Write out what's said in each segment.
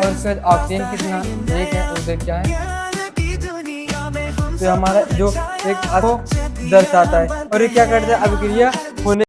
और उसके बाद ऑक्सीजन कितना एक है, उधर क्या है, तो हमारा जो एक को दर्शाता है। और ये क्या करता है, अभिक्रिया होने।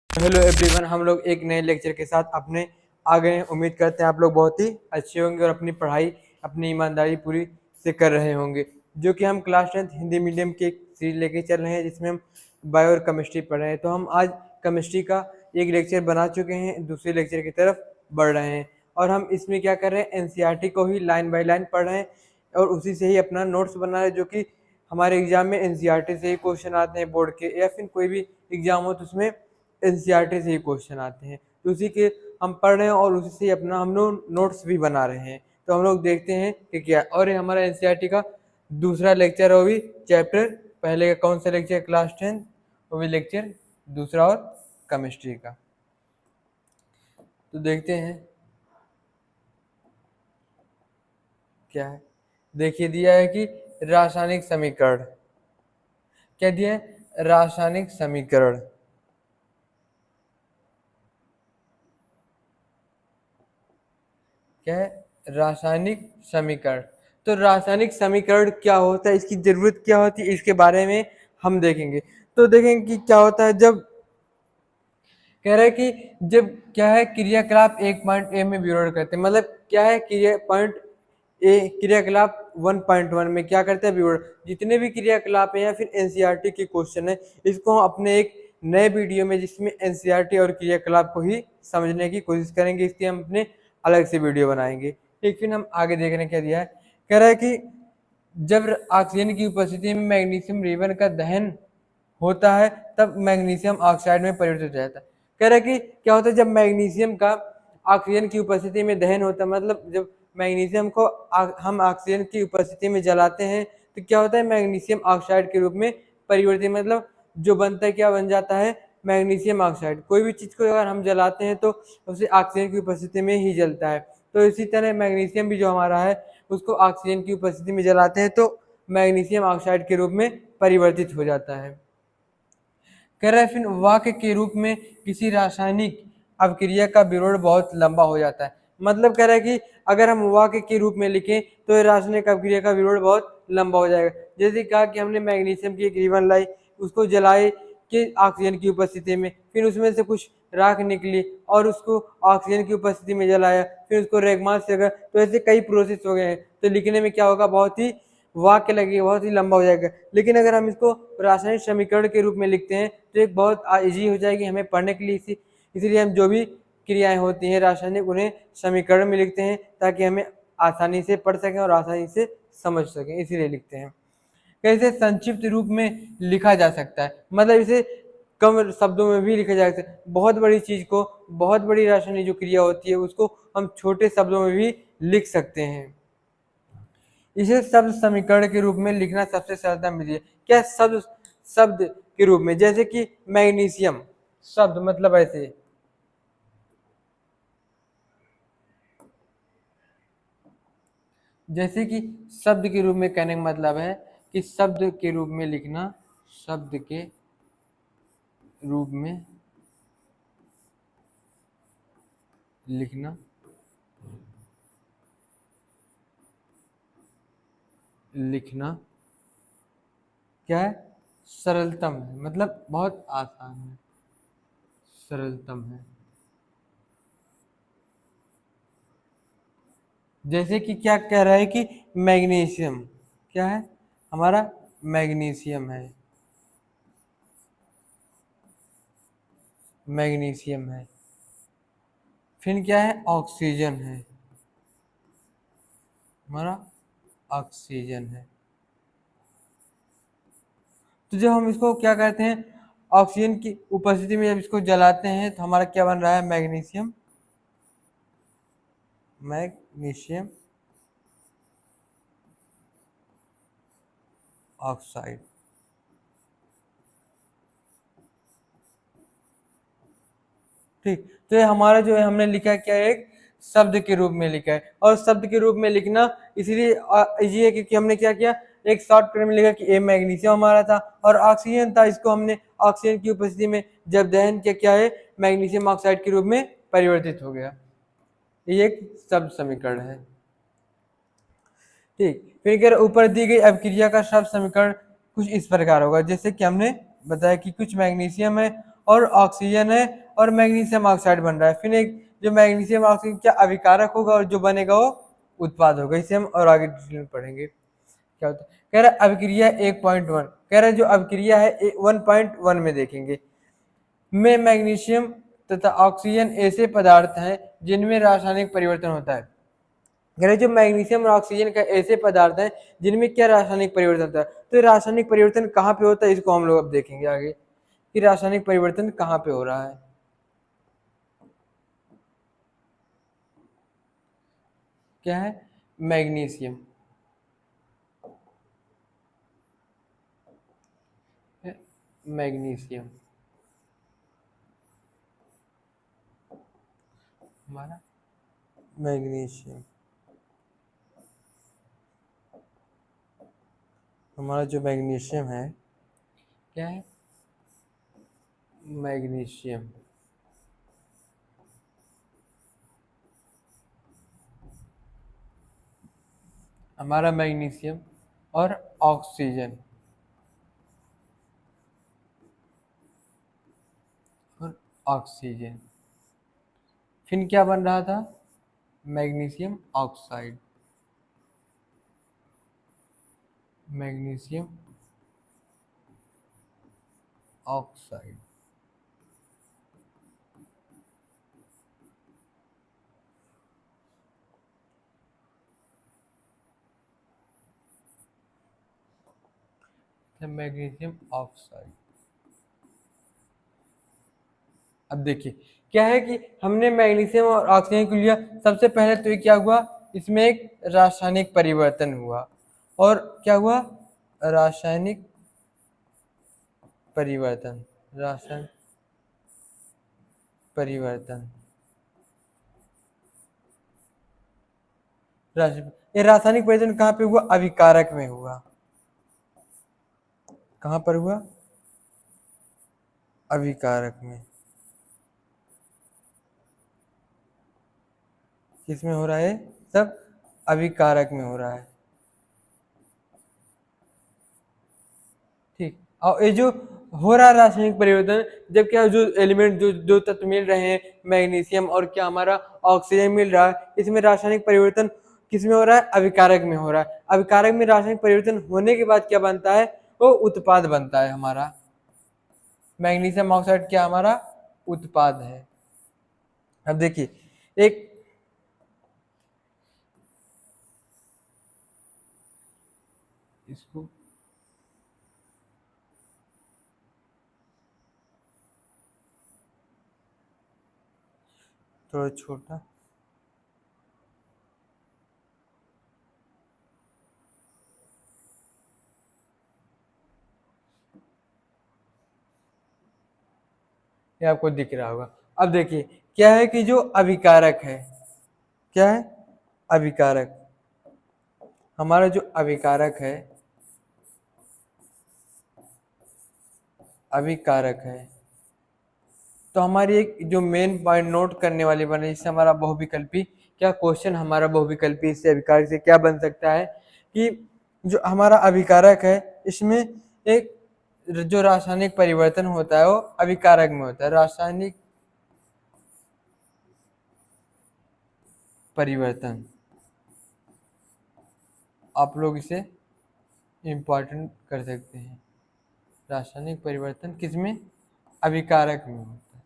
हेलो एवरीवन, हम लोग एक नए लेक्चर के साथ अपने आ गए हैं। उम्मीद करते हैं आप लोग बहुत ही अच्छे होंगे और अपनी पढ़ाई अपनी ईमानदारी पूरी से कर रहे होंगे। जो कि हम क्लास 10th हिंदी मीडियम की एक सीरीज लेके चल रहे हैं जिसमें हम बायो और केमिस्ट्री पढ़ रहे हैं। तो हम आज केमिस्ट्री का एक लेक्चर बना चुके हैं, दूसरे लेक्चर की तरफ बढ़ रहे हैं। और हम इसमें क्या कर रहे हैं, एनसीईआरटी को ही लाइन बाय लाइन पढ़ रहे हैं और उसी से ही अपना नोट्स बना रहे हैं। जो कि हमारे एग्जाम में एनसीईआरटी से ही क्वेश्चन आते हैं बोर्ड के, या फिर कोई भी एग्जाम हो तो उसमें एनसीईआरटी से ही क्वेश्चन आते हैं। तो उसी के हम पढ़ रहे हैं और उसी से अपना हम लोग नोट्स भी बना रहे हैं। तो हम लोग देखते हैं कि क्या। और ये हमारा एनसीईआरटी का दूसरा लेक्चर है, वो भी चैप्टर पहले का कौन सा लेक्चर, क्लास 10, वो भी लेक्चर दूसरा और केमिस्ट्री का। तो देखते हैं क्या है। देखिए दिया है कि रासायनिक समीकरण, क्या दिया है, रासायनिक समीकरण। क्या है, रासायनिक समीकरण। तो रासायनिक समीकरण क्या होता है, इसकी जरूरत क्या होती है, इसके बारे में हम देखेंगे। तो देखेंगे कि क्या होता है जब कह रहे हैं कि जब क्या है क्रियाकलाप एक पॉइंट ए में विरोध करते हैं, मतलब क्या है क्रिया पॉइंट ए क्रियाकलाप 1.1 में क्या करते हैं, विरोध। जितने भी क्रियाकलाप है या फिर एनसीईआरटी के क्वेश्चन है, इसको हम अपने एक नए वीडियो में जिसमें एनसीईआरटी और क्रियाकलाप को ही समझने की कोशिश करेंगे, इसकी हम अपने अलग से वीडियो बनाएंगे। लेकिन हम आगे देखने क्या दिया है, कह रहा है कि जब ऑक्सीजन की उपस्थिति में मैग्नीशियम रिबन का दहन होता है तब मैग्नीशियम ऑक्साइड में परिवर्तित हो जाता है। कह रहा है कि क्या होता है जब मैग्नीशियम का ऑक्सीजन की उपस्थिति में दहन होता है, मतलब जब मैग्नीशियम को हम ऑक्सीजन की उपस्थिति में जलाते हैं तो क्या होता है, मैग्नीशियम ऑक्साइड के रूप में परिवर्तित, मतलब जो बनता है, क्या बन जाता है, मैग्नीशियम ऑक्साइड। कोई भी चीज़ को अगर हम जलाते हैं तो उसे ऑक्सीजन की उपस्थिति में ही जलता है। तो इसी तरह मैग्नीशियम भी जो हमारा है उसको ऑक्सीजन की उपस्थिति में जलाते हैं तो मैग्नीशियम ऑक्साइड के रूप में परिवर्तित हो जाता है। कह रहे फिर वाक्य के रूप में किसी रासायनिक अभिक्रिया का विवरण बहुत लंबा हो जाता है। मतलब कह रहा है कि अगर हम वाक्य के रूप में लिखें तो ये रासायनिक अभिक्रिया का विवरण बहुत लंबा हो जाएगा। जैसे कहा कि हमने मैग्नीशियम की एक रिबन लाई, उसको जलाए कि ऑक्सीजन की उपस्थिति में, फिर उसमें से कुछ राख निकली और उसको ऑक्सीजन की उपस्थिति में जलाया, फिर उसको रेगमास से, तो ऐसे कई प्रोसेस हो गए हैं। तो लिखने में क्या होगा, बहुत ही वाक्य लगेगा, बहुत ही लंबा हो जाएगा। लेकिन अगर हम इसको रासायनिक समीकरण के रूप में लिखते हैं तो एक बहुत ईजी हो जाएगी हमें पढ़ने के लिए। इसीलिए हम जो भी क्रियाएं होती हैं रासायनिक उन्हें समीकरण में लिखते हैं ताकि हमें आसानी से पढ़ सकें और आसानी से समझ सकें, इसीलिए लिखते हैं। कैसे संक्षिप्त रूप में लिखा जा सकता है, मतलब इसे कम शब्दों में भी लिखा जा सकता है। बहुत बड़ी चीज को, बहुत बड़ी रासायनिक जो क्रिया होती है उसको हम छोटे शब्दों में भी लिख सकते हैं। इसे शब्द समीकरण के रूप में लिखना सबसे सरलता मिली है। क्या शब्द शब्द के रूप में, जैसे कि मैग्नीशियम शब्द, मतलब ऐसे, जैसे कि शब्द के रूप में कहने का मतलब है कि शब्द के रूप में लिखना, शब्द के रूप में लिखना लिखना क्या है, सरलतम है, मतलब बहुत आसान है, सरलतम है। जैसे कि क्या कह रहा है कि मैग्नीशियम क्या है, हमारा मैग्नीशियम है, मैग्नीशियम है। फिर क्या है, ऑक्सीजन है, हमारा ऑक्सीजन है। तो जब हम इसको क्या कहते हैं, ऑक्सीजन की उपस्थिति में जब इसको जलाते हैं तो हमारा क्या बन रहा है, मैग्नीशियम, मैग्नीशियम ऑक्साइड। ठीक, तो ये हमारा जो है हमने लिखा है क्या है, एक शब्द के रूप में लिखा है। और शब्द के रूप में लिखना इसलिए इजी है क्योंकि हमने क्या किया, एक शॉर्टकट में लिखा कि ए मैग्नीशियम हमारा था और ऑक्सीजन था, इसको हमने ऑक्सीजन की उपस्थिति में जब दहन किया क्या है, मैग्नीशियम ऑक्साइड के रूप में परिवर्तित हो गया। ये एक शब्द समीकरण है। ठीक, फिर अगर ऊपर दी गई अभिक्रिया का शब्द समीकरण कुछ इस प्रकार होगा, जैसे कि हमने बताया कि कुछ मैग्नीशियम है और ऑक्सीजन है और मैग्नीशियम ऑक्साइड बन रहा है। फिर एक जो मैग्नीशियम ऑक्सीजन क्या अभिकारक होगा और जो बनेगा वो उत्पाद होगा। इसे हम और आगे डिटेल में पढ़ेंगे क्या होता है। कह रहा है अभिक्रिया 1.1, कह रहा है जो अभिक्रिया है 1.1 में देखेंगे, में मैग्नीशियम तथा ऑक्सीजन ऐसे पदार्थ हैं जिनमें रासायनिक परिवर्तन होता है। कह रहे जो मैग्नीशियम और ऑक्सीजन का ऐसे पदार्थ हैं जिनमें क्या रासायनिक परिवर्तन होता है। तो ये रासायनिक परिवर्तन कहाँ पे होता है, इसको हम लोग अब देखेंगे आगे कि रासायनिक परिवर्तन कहाँ पे हो रहा है। क्या है, मैग्नीशियम, मैग्नीशियम हमारा मैग्नीशियम हमारा जो मैग्नीशियम है क्या है, मैग्नीशियम हमारा मैग्नीशियम और ऑक्सीजन और ऑक्सीजन फिर क्या बन रहा था, magnesium oxide, magnesium oxide. Magnesium oxide. अब देखिए क्या है कि हमने मैग्नीशियम और ऑक्सीजन को लिया, सबसे पहले तो ये क्या हुआ, इसमें एक रासायनिक परिवर्तन हुआ। और क्या हुआ, रासायनिक परिवर्तन, रासायनिक परिवर्तन, ये रासायनिक परिवर्तन कहाँ पे हुआ, अभिकारक में हुआ। कहाँ पर हुआ, अभिकारक में। किसमें हो रहा है, सब अभिकारक में हो रहा है। ठीक, और ये जो हो रहा है रासायनिक परिवर्तन, जब क्या जो एलिमेंट जो जो तत्व मिल रहे हैं, मैग्नीशियम और क्या हमारा ऑक्सीजन मिल रहा है, इसमें रासायनिक परिवर्तन किसमें हो रहा है, अभिकारक में हो रहा है। अभिकारक में रासायनिक परिवर्तन होने के बाद क्या बनता है, वो उत्पाद बनता है हमारा। मैग्नीशियम ऑक्साइड क्या हमारा उत्पाद है। अब देखिए एक इसको थोड़ा छोटा, ये आपको दिख रहा होगा। अब देखिए क्या है कि जो अभिकारक है, क्या है, अभिकारक, हमारा जो अभिकारक है, अभिकारक है, तो हमारी एक जो मेन पॉइंट नोट करने वाली बने, इससे हमारा बहुविकल्पी क्या क्वेश्चन, हमारा बहुविकल्पी इससे अभिकारक से क्या बन सकता है कि जो हमारा अभिकारक है इसमें एक जो रासायनिक परिवर्तन होता है वो अभिकारक में होता है। रासायनिक परिवर्तन, आप लोग इसे इम्पॉर्टेंट कर सकते हैं। रासायनिक परिवर्तन किसमें, अभिकारक में होता है।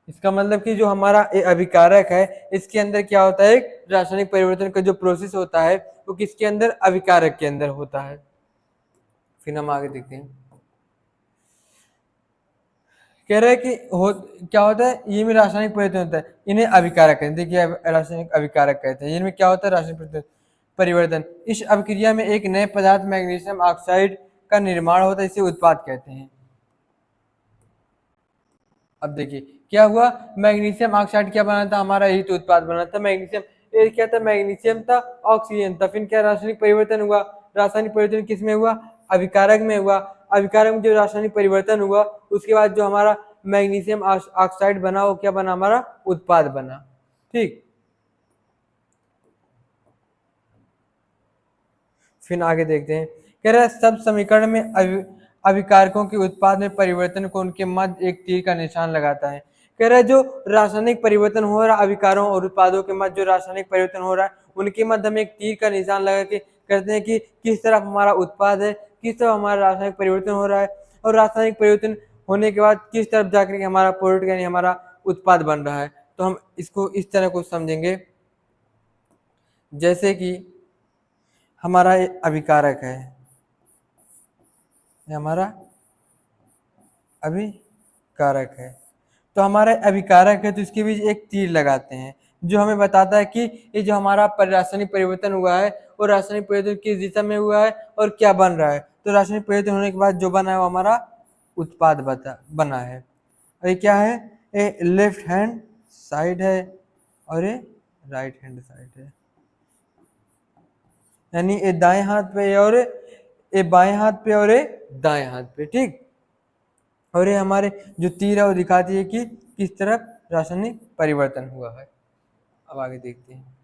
इसका मतलब कि जो हमारा अभिकारक है इसके अंदर क्या होता है, एक रासायनिक परिवर्तन का जो प्रोसेस होता है वो किसके अंदर, अभिकारक के अंदर होता है। फिर हम आगे देखते हैं, कह रहा है कि क्या होता है, ये में रासायनिक परिवर्तन होता है, इन्हें अभिकारक कहते हैं। देखिए रासायनिक अभिकारक कहते हैं, इनमें क्या होता है, रासायनिक परिवर्तन। इस अभिक्रिया में एक नए पदार्थ मैग्नीशियम ऑक्साइड का निर्माण होता है, इसे उत्पाद कहते हैं। अब देखिए क्या हुआ, मैग्नीशियम ऑक्साइड क्या बना था, हमारा यही तो उत्पाद बना था, मैग्नीशियम। ये क्या था, मैग्नीशियम था, ऑक्सीजन था, फिर क्या रासायनिक परिवर्तन हुआ, रासायनिक परिवर्तन किस में हुआ, अभिकारक में हुआ। अभिकारक में जो रासायनिक परिवर्तन हुआ उसके बाद जो हमारा मैग्नीशियम ऑक्साइड बना वो क्या बना, हमारा उत्पाद बना। ठीक। फिर आगे देखते हैं, कह रहा है सब समीकरण में अभिकारकों के उत्पाद में परिवर्तन को उनके मध्य एक तीर का निशान लगाता है। कह रहा है जो रासायनिक परिवर्तन हो रहा है अभिकारों और उत्पादों के मध्य जो रासायनिक परिवर्तन हो रहा है उनके मध्य हम एक तीर का निशान लगा के कहते हैं कि किस तरफ हमारा उत्पाद है, किस तरफ हमारा रासायनिक परिवर्तन हो रहा है, और रासायनिक परिवर्तन होने के बाद किस तरफ जाकर के हमारा प्रोडक्ट यानी हमारा उत्पाद बन रहा है। तो हम इसको इस तरह को समझेंगे, जैसे कि हमारा ये अभिकारक है, ये हमारा अभिकारक है। तो हमारा अभिकारक है तो इसके बीच एक तीर लगाते हैं जो हमें बताता है कि ये जो हमारा रासायनिक परिवर्तन हुआ है और रासायनिक परिवर्तन किस दिशा में हुआ है और क्या बन रहा है। तो रासायनिक परिवर्तन होने के बाद जो बना है वो हमारा उत्पाद बना है। और ये क्या है, ये लेफ्ट हैंड साइड है और ये राइट हैंड साइड है, यानी ये दाएं हाथ पे और ये बाएं हाथ पे और ये दाएं हाथ पे। ठीक। और ये हमारे जो तीर है वो दिखाती है कि किस तरफ रासायनिक परिवर्तन हुआ है। अब आगे देखते हैं।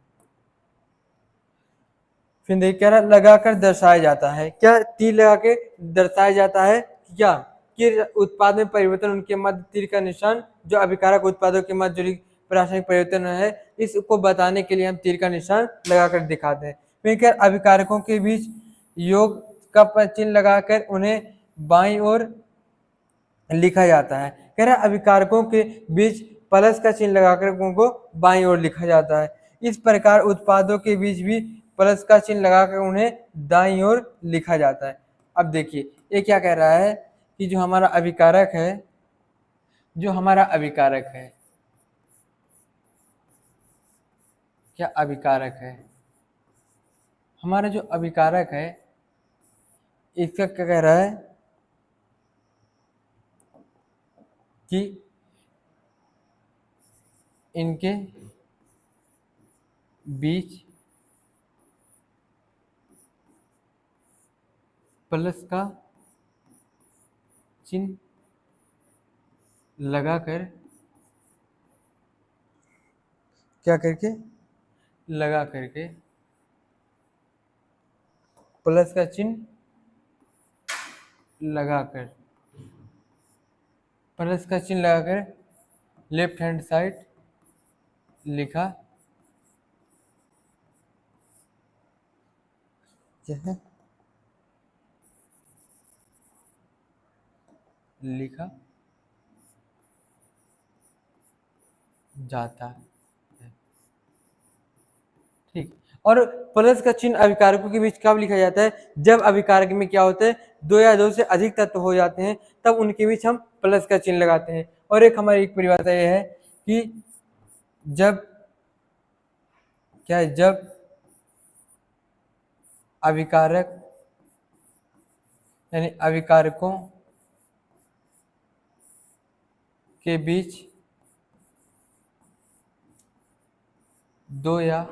फिर देख क्या लगाकर दर्शाया जाता है, क्या तीर लगा के दर्शाया जाता है क्या कि उत्पाद में परिवर्तन उनके मध्य तीर का निशान जो अभिकारक उत्पादों के मध्य जो रासायनिक परिवर्तन है इसको बताने के लिए हम तीर का निशान लगाकर दिखाते हैं। फिर क्या अभिकारकों के बीच योग का चिन्ह लगाकर उन्हें बाईं ओर लिखा जाता है। कह रहा है अभिकारकों के बीच प्लस का चिन्ह लगाकर उनको बाईं ओर लिखा जाता है। इस प्रकार उत्पादों के बीच भी प्लस का चिन्ह लगाकर उन्हें दाईं ओर लिखा जाता है। अब देखिए ये क्या कह रहा है कि जो हमारा अभिकारक है, जो हमारा अभिकारक है, क्या अभिकारक है, हमारा जो अभिकारक है इसका क्या कह रहा है कि इनके बीच प्लस का चिन्ह लगाकर क्या करके लगा करके प्लस का चिन्ह लगाकर प्लस का चिन्ह लगाकर लेफ्ट हैंड साइड लिखा है, लिखा जाता है। ठीक। और प्लस का चिन्ह अभिकारकों के बीच कब लिखा जाता है, जब अभिकारक में क्या होता है दो या दो से अधिक तत्व हो जाते हैं तब उनके बीच हम प्लस का चिन्ह लगाते हैं। और एक हमारी एक परिभाषा यह है कि जब क्या है, जब अभिकारक यानी अभिकारकों के बीच दो या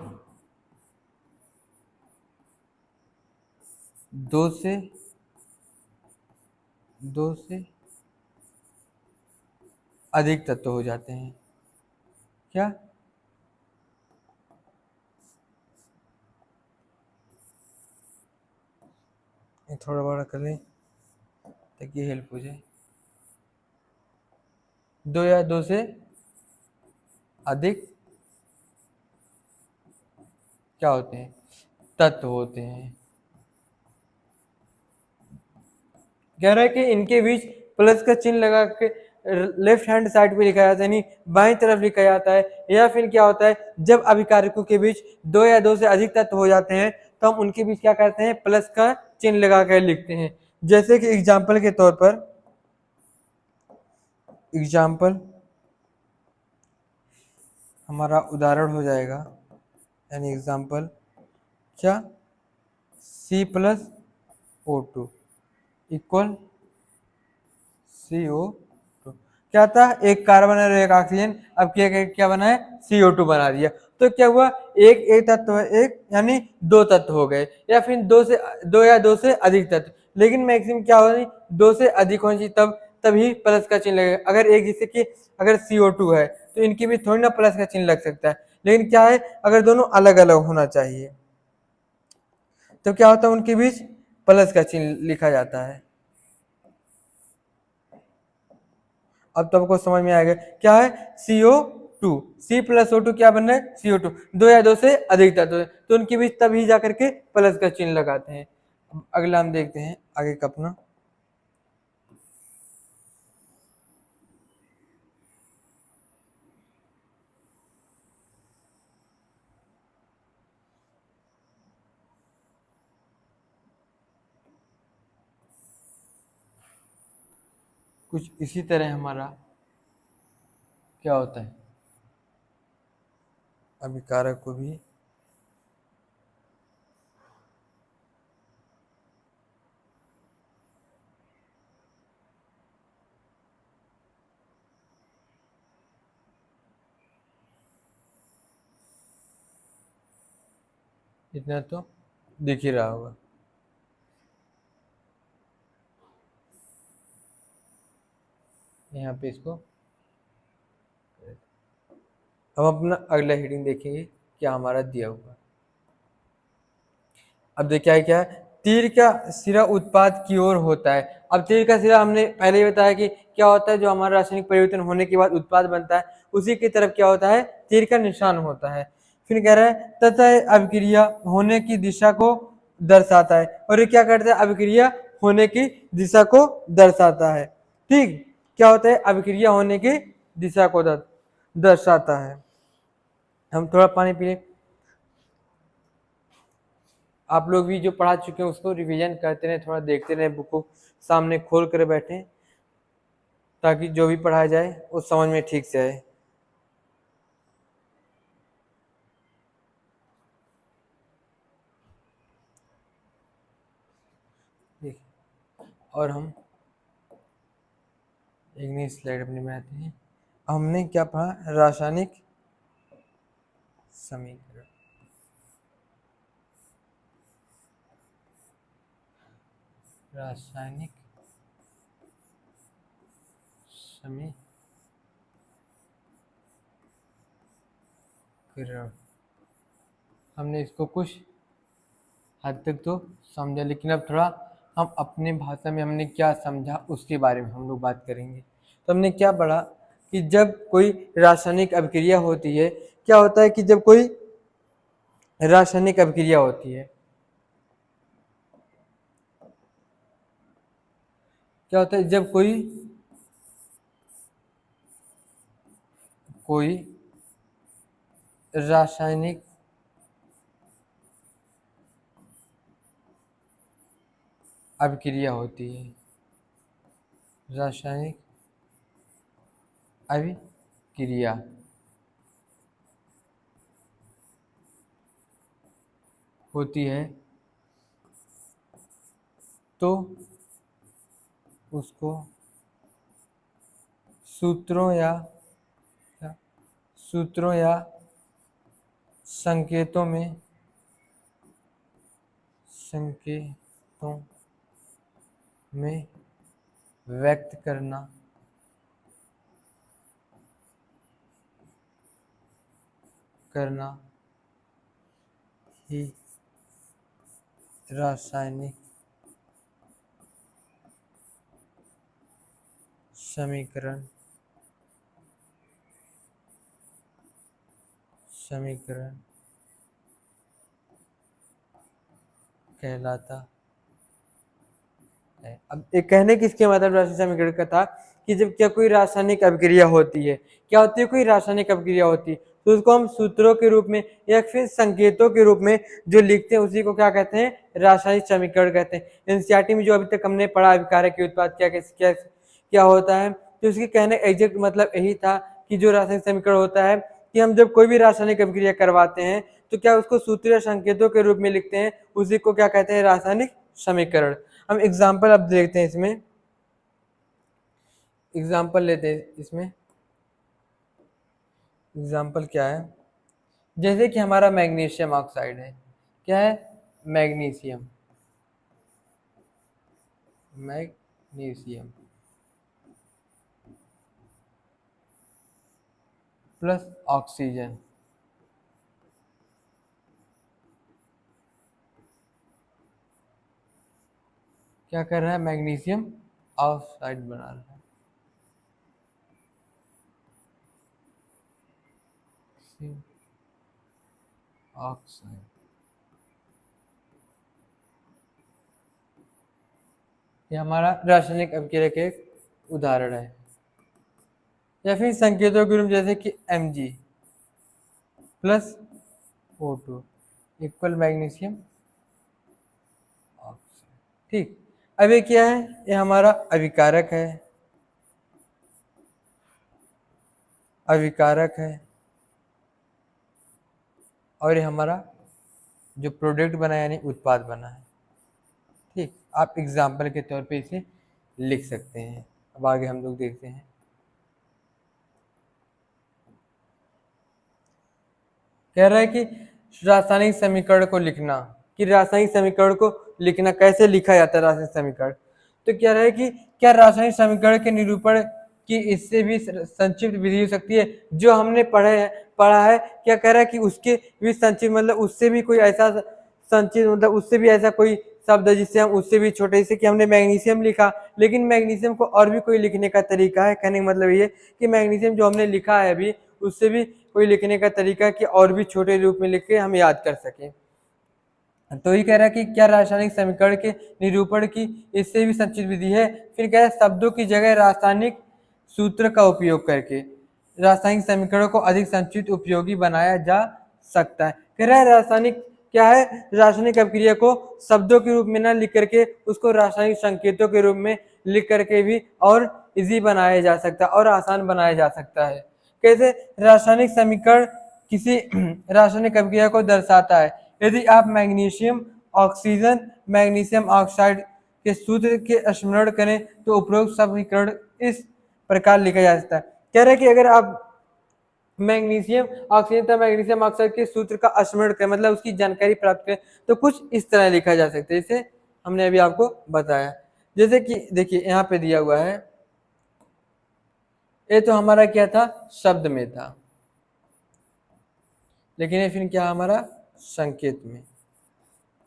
दो से अधिक तत्व हो जाते हैं, क्या ये थोड़ा बड़ा कर लें ताकि हेल्प हो जाए। दो या दो से अधिक क्या होते हैं, तत्व होते हैं। कह रहा है कि इनके बीच प्लस का चिन्ह लगा के लेफ्ट हैंड साइड पे लिखा जाता है, यानी बाईं तरफ लिखा जाता है। या फिर क्या होता है जब अभिकारकों के बीच दो या दो से अधिक तत्व हो जाते हैं तो हम उनके बीच क्या करते हैं, प्लस का चिन्ह लगा कर लिखते हैं। जैसे कि एग्जाम्पल के तौर पर, एग्जाम्पल हमारा उदाहरण हो जाएगा, यानी एग्जाम्पल क्या C+O2 इक्वल CO2। क्या था, एक कार्बन और एक ऑक्सीजन, अब क्या बना है CO2 बना दिया। तो क्या हुआ, एक तत्व है, एक यानी दो तत्व हो गए, या फिर दो या दो से अधिक तत्व। लेकिन मैक्सिमम क्या होनी, दो से अधिक होनी चाहिए, तब तभी प्लस का चिन्ह लगेगा। अगर एक जैसे कि अगर CO2 है तो इनके भी थोड़ी ना प्लस का चिन्ह लग सकता है, लेकिन क्या है, अगर दोनों अलग अलग होना चाहिए तो क्या होता है, उनके बीच प्लस का चिन्ह लिखा जाता है। अब तो आपको समझ में आएगा क्या है CO2, C+O2 क्या बन रहा है CO2, दो या दो से अधिक तत्व है तो उनके बीच तभी जाकर के प्लस का चिन्ह लगाते हैं। अब अगला हम देखते हैं आगे का अपना। कुछ इसी तरह हमारा क्या होता है, अभिकारक को भी इतना तो दिख ही रहा होगा। यहाँ पे इसको हम अपना अगला हेडिंग देखेंगे क्या हमारा दिया हुआ। अब देखिए क्या है, तीर का सिरा उत्पाद की ओर होता है। अब तीर का सिरा हमने पहले ही बताया कि क्या होता है, जो हमारा रासायनिक परिवर्तन होने के बाद उत्पाद बनता है उसी की तरफ क्या होता है, तीर का निशान होता है। फिर कह रहा है तथा अभिक्रिया होने की दिशा को दर्शाता है, और ये क्या करता है, अभिक्रिया होने की दिशा को दर्शाता है। ठीक, क्या होता है, अभिक्रिया होने की दिशा को दर्शाता है। हम थोड़ा पानी पी लें। आप लोग भी जो पढ़ा चुके हैं उसको रिवीजन करते रहें, थोड़ा देखते रहें, बुक को सामने खोल कर बैठें ताकि जो भी पढ़ाया जाए वो समझ में ठीक से आए। और हम एक नई स्लाइड अपनी बनाते हैं। हमने क्या पढ़ा, रासायनिक समीकरण। रासायनिक समीकरण हमने इसको कुछ हद तक तो समझा, लेकिन अब थोड़ा हम अपने भाषा में हमने क्या समझा उसके बारे में हम लोग बात करेंगे। तो हमने क्या पढ़ा कि जब कोई रासायनिक अभिक्रिया होती है, क्या होता है कि जब कोई रासायनिक अभिक्रिया होती है, क्या होता है, जब कोई कोई रासायनिक अभिक्रिया होती है, रासायनिक अभिक्रिया होती है तो उसको सूत्रों या संकेतों में व्यक्त करना ही रासायनिक समीकरण कहलाता है। अब एक कहने की इसके मतलब रासायनिक समीकरण का था कि जब क्या कोई रासायनिक अभिक्रिया होती है, क्या होती है, कोई रासायनिक अभिक्रिया होती है तो उसको हम सूत्रों के रूप में या फिर संकेतों के रूप में जो लिखते हैं उसी को क्या कहते हैं, रासायनिक समीकरण कहते हैं। एनसीईआरटी में जो अभी तक हमने पढ़ा अभिकारक के उत्पाद क्या क्या क्या होता है, तो उसके कहने एग्जैक्ट मतलब यही था कि जो रासायनिक समीकरण होता है कि हम जब कोई भी रासायनिक अभिक्रिया करवाते हैं तो क्या उसको सूत्रीय संकेतों के रूप में लिखते हैं, उसी को क्या कहते हैं, रासायनिक समीकरण। हम एग्जाम्पल अब देखते हैं, इसमें एग्जाम्पल लेते हैं। इसमें एग्जाम्पल क्या है, जैसे कि हमारा मैग्नीशियम ऑक्साइड है, क्या है, मैग्नीशियम प्लस ऑक्सीजन। क्या कर रहा है? मैग्नीशियम ऑक्साइड बना रहा है। ऑक्साइड, ये हमारा रासायनिक अभिक्रिया के एक उदाहरण है। या फिर संकेतों के रूप जैसे कि Mg plus O2 equal magnesium oxide. ठीक, अब ये क्या है? ये हमारा अभिकारक है, अभिकारक है, और ये हमारा जो प्रोडक्ट बना है यानी उत्पाद बना है। ठीक, आप एग्जाम्पल के तौर पे इसे लिख सकते हैं। अब आगे हम लोग देखते हैं। कह रहा है कि रासायनिक समीकरण को लिखना, कि रासायनिक समीकरण को लिखना कैसे लिखा जाता है रासायनिक समीकरण। तो कह रहा है कि क्या रासायनिक समीकरण के निरूपण की इससे भी संक्षिप्त विधि हो सकती है जो हमने पढ़ा है। क्या कह रहा है कि उसके भी संक्षिप्त मतलब उससे भी कोई ऐसा संक्षिप्त मतलब उससे भी ऐसा कोई शब्द है जिससे हम उससे भी छोटे, जैसे कि हमने मैग्नीशियम लिखा, लेकिन मैग्नीशियम को और भी कोई लिखने का तरीका है। कहने का मतलब ये कि मैग्नीशियम जो हमने लिखा है अभी, उससे भी कोई लिखने का तरीका कि और भी छोटे रूप में लिख के हम याद कर सकें। तो ये कह रहा है कि क्या रासायनिक समीकरण के निरूपण की इससे भी संक्षिप्त विधि है। फिर कह रहा है शब्दों की जगह रासायनिक सूत्र का उपयोग करके रासायनिक समीकरणों को अधिक संक्षिप्त उपयोगी बनाया जा सकता है। कह रहा है रासायनिक क्या है, रासायनिक अभिक्रिया को शब्दों के रूप में ना लिख करके उसको रासायनिक संकेतों के रूप में लिख करके भी और इजी बनाया जा सकता है और आसान बनाया जा सकता है। कैसे? रासायनिक समीकरण किसी रासायनिक अभिक्रिया को दर्शाता है। यदि आप मैग्नीशियम ऑक्सीजन मैग्नीशियम ऑक्साइड के सूत्र के स्मरण करें तो उपरोक्त समीकरण इस प्रकार लिखा जा सकता है। कह रहे हैं कि अगर आप मैग्नीशियम ऑक्सीजन तथा मैग्नीशियम ऑक्साइड के सूत्र का स्मरण करें मतलब उसकी जानकारी प्राप्त करें तो कुछ इस तरह लिखा जा सकता है, जैसे हमने अभी आपको बताया। जैसे कि देखिए यहाँ पे दिया हुआ है, ये तो हमारा क्या था? शब्द में था, लेकिन ये फिर क्या हमारा संकेत में,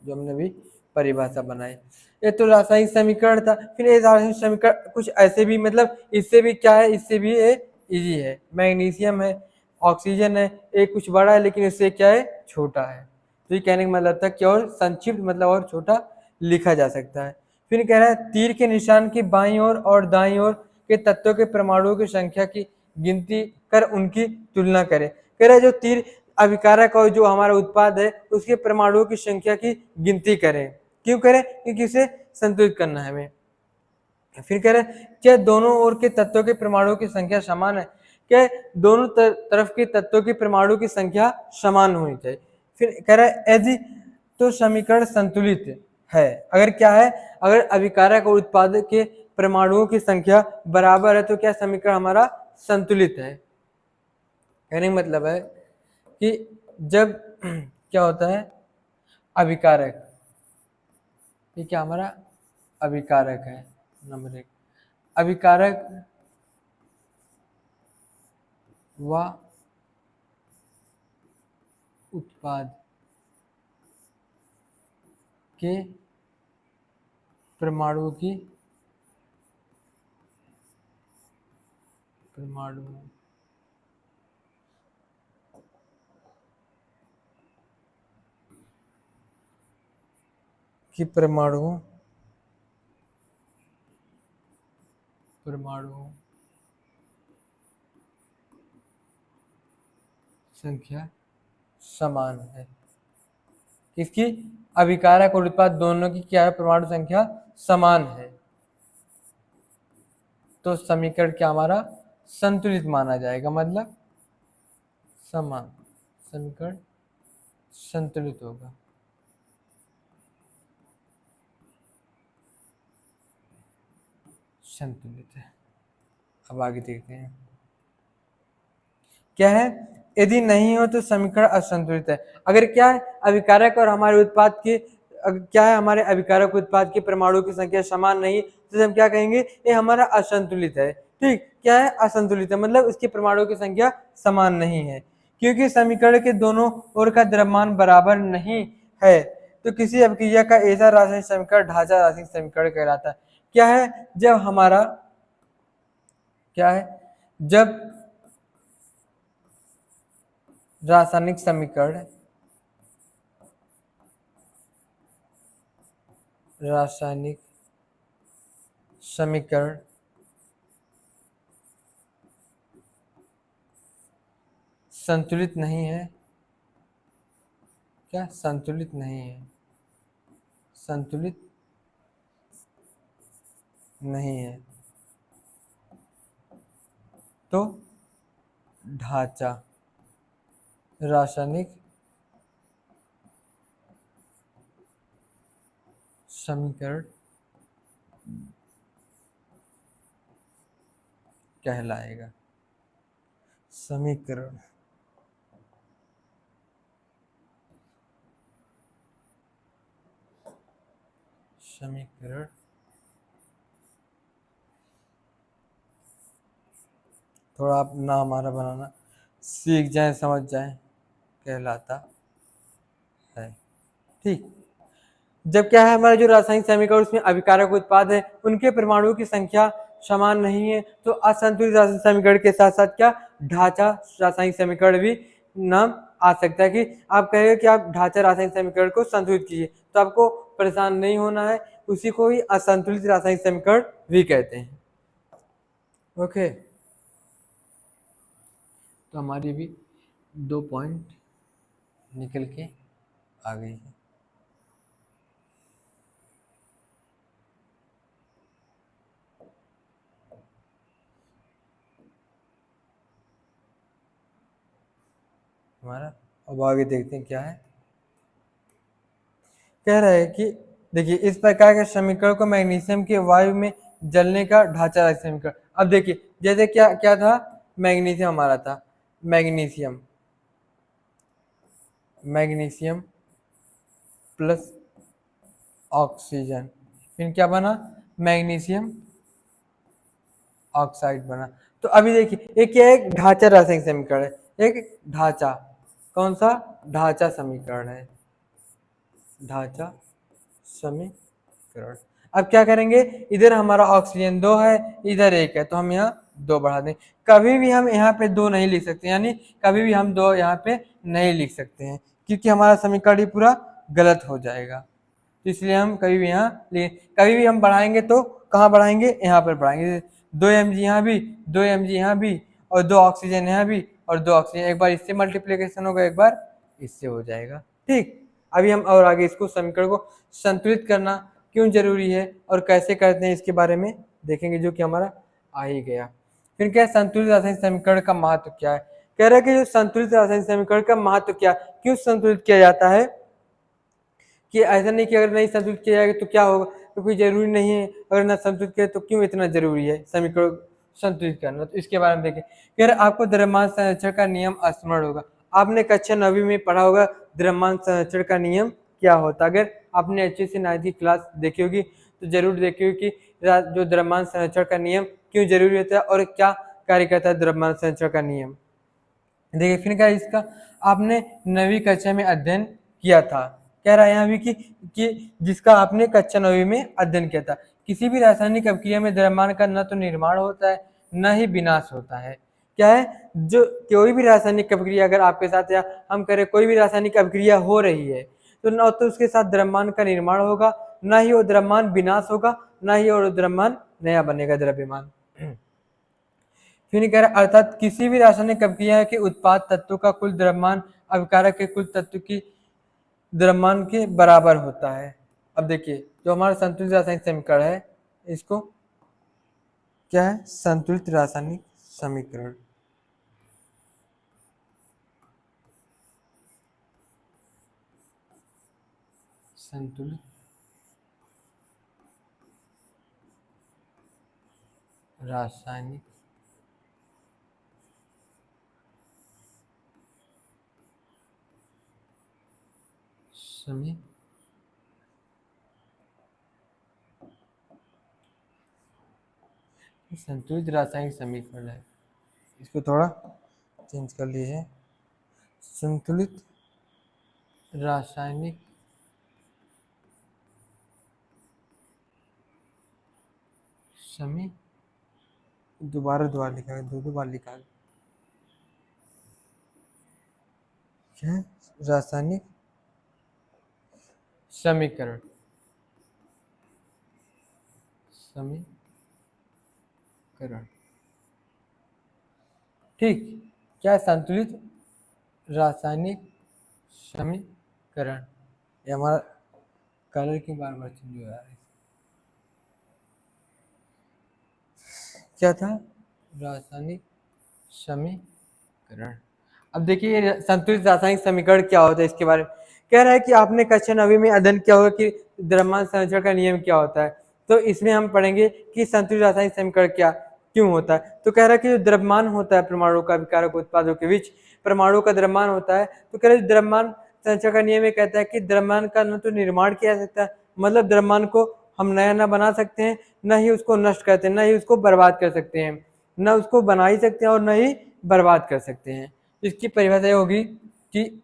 जो हमने भी परिभाषा बनाई। ये तो रासायनिक समीकरण था। फिर ये रासायनिक समीकरण कुछ ऐसे भी मतलब इससे भी क्या है, इससे भी ये इजी है। मैग्नीशियम है, ऑक्सीजन है, एक कुछ बड़ा है लेकिन इससे क्या है? छोटा है। तो ये कहने का मतलब था कि और संक्षिप्त मतलब और छोटा लिखा जा सकता है। फिर कह रहा है तीर के निशान की बाईं ओर और दाईं ओर के तत्वों के परमाणुओं की संख्या की गिनती कर उनकी तुलना करें। कह रहा है जो तीर अभिकारक और जो हमारा उत्पाद है उसके परमाणुओं की संख्या की गिनती करें। क्यों करें? क्योंकि इसे संतुलित करना है हमें। फिर कह रहे हैं क्या दोनों ओर के तत्वों के परमाणुओं की संख्या समान है? क्या दोनों तरफ के तत्वों के परमाणु की संख्या समान होनी चाहिए। फिर कह रहा है यदि तो समीकरण संतुलित है। अगर क्या है? अगर अभिकारक और उत्पादक के परमाणुओं की संख्या बराबर है तो क्या समीकरण हमारा संतुलित है। कहने का मतलब है कि जब क्या होता है अभिकारक, ये क्या हमारा अभिकारक है नंबर 1, अभिकारक व उत्पाद के परमाणु की परमाणु संख्या समान है। किसकी? अभिकारक और उत्पाद दोनों की क्या है? परमाणु संख्या समान है। तो समीकरण क्या हमारा संतुलित माना जाएगा, मतलब समान, समीकरण संतुलित होगा। संतुलित है। अब आगे देखते हैं क्या है। यदि नहीं हो तो समीकरण असंतुलित है। अगर क्या है अभिकारक और हमारे उत्पाद की क्या है, हमारे अभिकारक उत्पाद के परमाणु की संख्या समान नहीं तो हम क्या कहेंगे? ये हमारा असंतुलित है। ठीक, क्या है, असंतुलित है, मतलब इसके परमाणुओं की संख्या समान नहीं है। क्योंकि समीकरण के दोनों ओर का द्रव्यमान बराबर नहीं है, तो किसी अभिक्रिया का ऐसा रासायनिक समीकरण ढांचा रासायनिक समीकरण कहलाता है। क्या है, जब हमारा क्या है, जब रासायनिक समीकरण रासायनिक समीकरण संतुलित नहीं है, क्या संतुलित नहीं है, संतुलित नहीं है, तो ढांचा रासायनिक समीकरण कहलाएगा। समीकरण समीकरण थोड़ा आप ना हमारा बनाना सीख जाए, समझ जाए, कहलाता है। ठीक। जब क्या है, हमारा जो रासायनिक समीकरण उसमें अभिकारक उत्पाद है उनके परमाणुओं की संख्या समान नहीं है, तो असंतुलित रासायनिक समीकरण के साथ साथ क्या ढांचा रासायनिक समीकरण भी नाम आ सकता है। कि आप कहेंगे कि आप ढांचा रासायनिक समीकरण को संतुलित कीजिए, तो आपको परेशान नहीं होना है, उसी को ही असंतुलित रासायनिक समीकरण भी कहते हैं। ओके, तो हमारी भी 2 पॉइंट निकल के आ गई है। हमारा अब आगे देखते हैं क्या है। कह रहा है कि देखिए, इस प्रकार के समीकरण को मैग्नीशियम के वायु में जलने का ढांचा रासायनिक समीकरण। अब देखिए, जैसे क्या क्या था, मैग्नीशियम हमारा था, मैग्नीशियम मैग्नीशियम प्लस ऑक्सीजन, फिर क्या बना, मैग्नीशियम ऑक्साइड बना। तो अभी देखिए, एक क्या है, एक ढांचा रासायनिक समीकरण है, एक ढांचा, कौन सा, ढांचा समीकरण है, ढांचा समीकरण। अब क्या करेंगे, इधर हमारा ऑक्सीजन 2 है, इधर 1 है, तो हम यहाँ 2 बढ़ा दें। कभी भी हम यहाँ पे 2 नहीं लिख सकते, यानी कभी भी हम 2 यहाँ पे नहीं लिख सकते हैं, क्योंकि हमारा समीकरण ही पूरा गलत हो जाएगा। तो इसलिए हम कभी भी यहाँ कभी भी हम बढ़ाएंगे तो कहाँ बढ़ाएंगे, यहाँ पर बढ़ाएंगे। 2 mg यहाँ भी, 2 mg यहाँ भी, और 2 ऑक्सीजन यहाँ भी, और 2 ऑक्सीजन, एक बार इससे मल्टीप्लीकेशन होगा, एक बार इससे हो जाएगा। ठीक। अभी हम और आगे इसको समीकरण को संतुलित करना क्यों जरूरी है और कैसे करते हैं, इसके बारे में देखेंगे, जो कि हमारा आ ही गया। फिर क्या है, संतुलित रासायनिक समीकरण का महत्व क्या है। कह रहा है कि जो संतुलित रासायनिक समीकरण का महत्व क्या, क्यों संतुलित किया जाता है, कि ऐसा नहीं कि अगर नहीं संतुलित किया जाएगा तो क्या होगा, तो कोई जरूरी नहीं है, अगर ना संतुलित किया तो क्यों इतना जरूरी है समीकरण संतुलित करना। तो इसके बारे में देखें। कह रहे आपको द्रव्यमान संरक्षण का नियम स्मरण होगा, आपने कक्षा 9वीं में पढ़ा होगा द्रव्यमान संरक्षण का नियम क्या होता है। अगर आपने अच्छे से 9वीं क्लास देखी होगी तो जरूर देखी होगी कि जो द्रव्यमान संरक्षण का नियम क्यों जरूरी होता है और क्या कार्य करता है द्रव्यमान संरक्षण का नियम। देखिए, फिर क्या इसका आपने 9वीं कक्षा में अध्ययन किया था। कह रहा है यहाँ भी कि जिसका आपने कक्षा 9वीं में अध्ययन किया था। किसी भी रासायनिक अभिक्रिया में द्रव्यमान का न तो निर्माण होता है न ही विनाश होता है। क्या है, जो कोई भी रासायनिक अभिक्रिया अगर आपके साथ, या हम कह रहे कोई भी रासायनिक अभिक्रिया हो रही है, तो न तो उसके साथ द्रव्यमान का निर्माण होगा, न ही वो द्रव्यमान विनाश होगा, न ही वो द्रव्यमान नया बनेगा द्रव्यमान। फिर कह रहा अर्थात किसी भी रासायनिक अभिक्रिया के उत्पाद तत्वों का कुल द्रव्यमान अभिकारक के कुल तत्व की द्रव्यमान के बराबर होता है। अब देखिए, जो हमारा संतुलित रासायनिक समीकरण है, इसको क्या है, संतुलित रासायनिक समीकरण, संतुलित रासायनिक समीकरण संतुलित रासायनिक समीकरण है, इसको थोड़ा चेंज कर लीजिए। संतुलित रासायनिक समी दोबारा लिखा है, दो बार लिखा है। क्या है? रासायनिक समीकरण ठीक। क्या है? संतुलित रासायनिक समीकरण। ये हमारा कलर की बार बार चेंज हो रहा है। क्या था? रासायनिक समीकरण। अब देखिए ये संतुलित रासायनिक समीकरण क्या होता है, इसके बारे में कह रहा है कि आपने कक्षा 9वीं में अध्ययन किया होगा कि द्रव्यमान संरक्षण का नियम क्या होता है। तो इसमें हम पढ़ेंगे कि संतुलित रासायनिक समीकरण क्या क्यों होता है। तो कह रहा है कि जो द्रव्यमान होता है परमाणु का विकारक उत्पादों के बीच परमाणु का द्रव्यमान होता है, तो कह रहे हैं द्रव्यमान संरक्षण का नियम ये कहता है कि द्रव्यमान का न तो निर्माण किया जा सकता है, मतलब द्रव्यमान को हम नया न बना सकते हैं, न ही उसको नष्ट करते हैं, न ही उसको बर्बाद कर सकते हैं, न उसको बना ही सकते हैं और न ही बर्बाद कर सकते हैं। इसकी परिभाषा ये होगी कि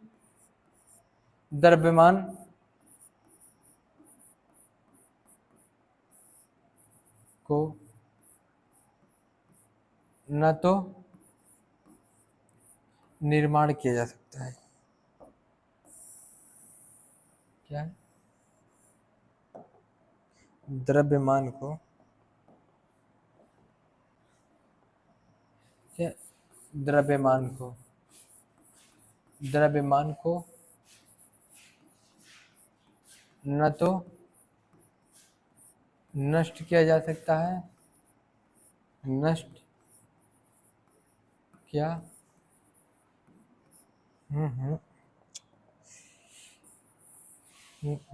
द्रव्यमान को न तो निर्माण किया जा सकता है, क्या है? द्रव्यमान को क्या? द्रव्यमान को न तो नष्ट किया जा सकता है, नष्ट क्या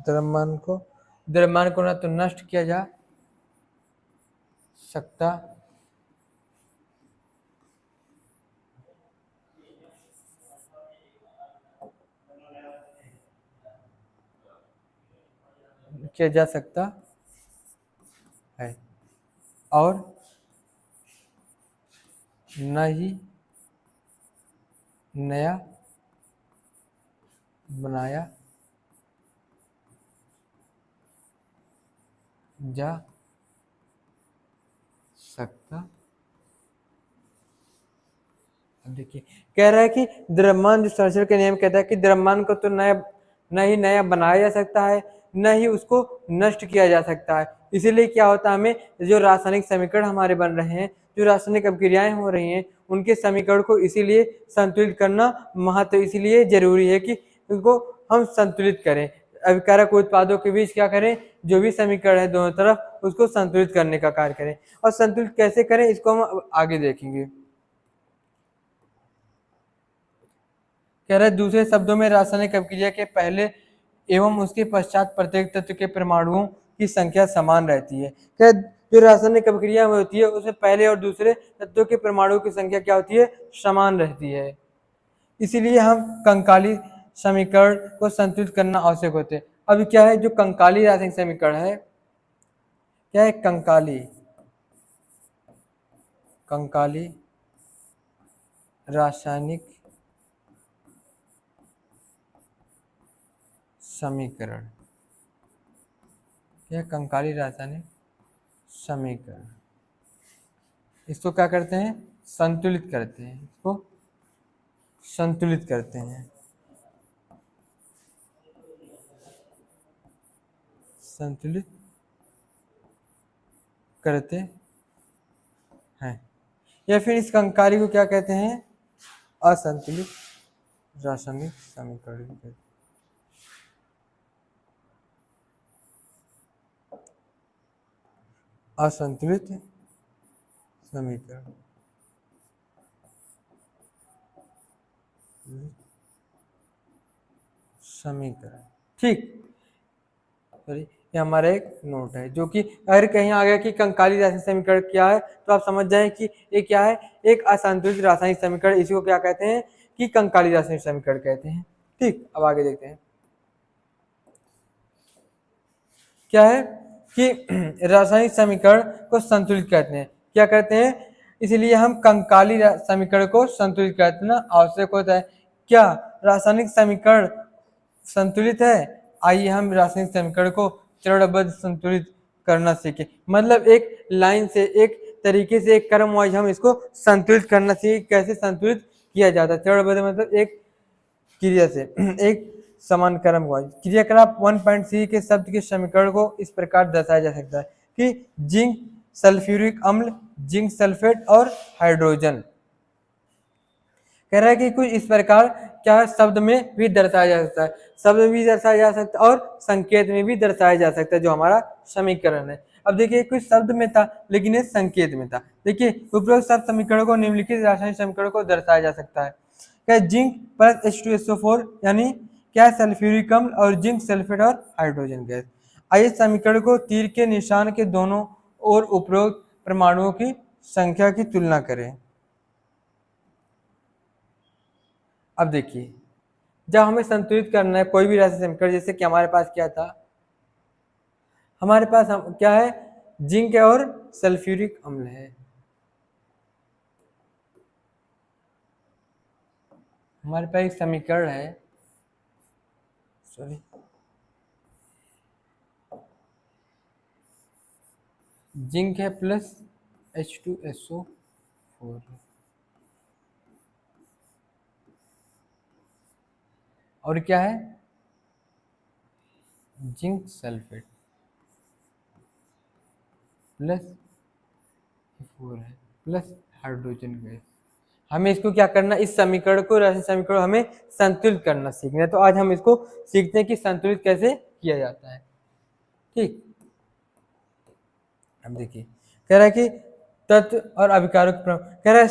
द्रव्यमान को न तो नष्ट किया जा सकता है और न ही नया बनाया जा सकता। अब देखिए कह रहा है कि द्रव्यमान जो संरक्षण के नियम कहता है कि द्रव्यमान को तो न ही नया बनाया जा सकता है, न ही उसको नष्ट किया जा सकता है। इसीलिए क्या होता है, हमें जो रासायनिक समीकरण हमारे बन रहे हैं, जो रासायनिक अभिक्रियाएं हो रही हैं, उनके समीकरण को इसीलिए संतुलित करना महत्व इसलिए जरूरी है कि उनको हम संतुलित करें। अभिकारक उत्पादों के बीच क्या करें, जो भी समीकरण है दोनों तरफ उसको संतुलित करने का कार्य करें। और संतुलित कैसे करें इसको हम आगे देखेंगे। कह रहे दूसरे शब्दों में रासायनिक अभिक्रिया के पहले एवं उसके पश्चात प्रत्येक तत्व के परमाणुओं की संख्या समान रहती है। कह जो रासायनिक अभिक्रिया होती है उसमें पहले और दूसरे तत्वों के परमाणुओं की संख्या क्या होती है, समान रहती है। इसीलिए हम कंकाली समीकरण को संतुलित करना आवश्यक होते हैं। अब क्या है जो कंकाली रासायनिक समीकरण है, क्या है? कंकाली रासायनिक समीकरण, यह कंकाली रासायनिक समीकरण, इसको क्या करते हैं, संतुलित करते हैं, इसको संतुलित करते हैं, संतुलित करते हैं। या फिर इस कंकाली को क्या कहते हैं, असंतुलित रासायनिक समीकरण कहते हैं। असंतुलित समीकरण, ठीक। सॉरी, ये हमारा एक नोट है जो कि अगर कहीं आ गया कि कंकाली रासायनिक समीकरण क्या है तो आप समझ जाएं कि ये क्या है, एक असंतुलित रासायनिक समीकरण। इसी को क्या कहते हैं कि कंकाली रासायनिक समीकरण कहते हैं। ठीक, अब आगे देखते हैं क्या है कि रासायनिक समीकरण को संतुलित कहते हैं। क्या करते हैं, इसलिए हम कंकाली समीकरण को संतुलित करना आवश्यक होता है। क्या रासायनिक समीकरण संतुलित है? आइए हम रासायनिक समीकरण को चरणबद्ध संतुलित करना सीखें। मतलब एक लाइन से, एक तरीके से, एक क्रम वाइज हम इसको संतुलित करना सीखें। कैसे संतुलित किया जाता है? चरणबद्ध मतलब एक क्रिया से एक समान क्रम वाइज। क्रियाकलाप 1.3 के शब्द के समीकरण को इस प्रकार दर्शाया जा सकता है कि जिंक सल्फ्यूरिक अम्ल, जिंक सल्फेट और हाइड्रोजन। कह रहा है कि कुछ इस प्रकार क्या है, शब्द में भी दर्शाया जा सकता है, शब्द में भी दर्शाया जा सकता है और संकेत में भी दर्शाया जा सकता है, जो हमारा समीकरण है। अब देखिए कुछ शब्द में था लेकिन ये संकेत में था। देखिए उपरोक्त सब समीकरणों को निम्नलिखित रासायनिक समीकरणों को दर्शाया जा सकता है। क्या जिंक प्लस H2SO4 यानी क्या, सल्फ्यूरिक अम्ल और जिंक सल्फेट और हाइड्रोजन गैस। आइए समीकरण को तीर के निशान के दोनों ओर उपरोक्त परमाणुओं की संख्या की तुलना करें। अब देखिए जब हमें संतुलित करना है कोई भी रासायनिक समीकरण, जैसे कि हमारे पास क्या था, हमारे पास क्या है, जिंक है और सल्फ्यूरिक अम्ल है। हमारे पास एक समीकरण है, सॉरी, जिंक है प्लस H2SO4 और क्या है, जिंक सल्फेट प्लस 4 है प्लस हाइड्रोजन गैस। हमें इसको क्या करना, इस समीकरण को, रासायनिक समीकरण हमें संतुलित करना सीखना है। तो आज हम इसको सीखते हैं कि संतुलित कैसे किया जाता है। ठीक, अब देखिए कह रहा है कि तत्व और अभिकारक कह रहा है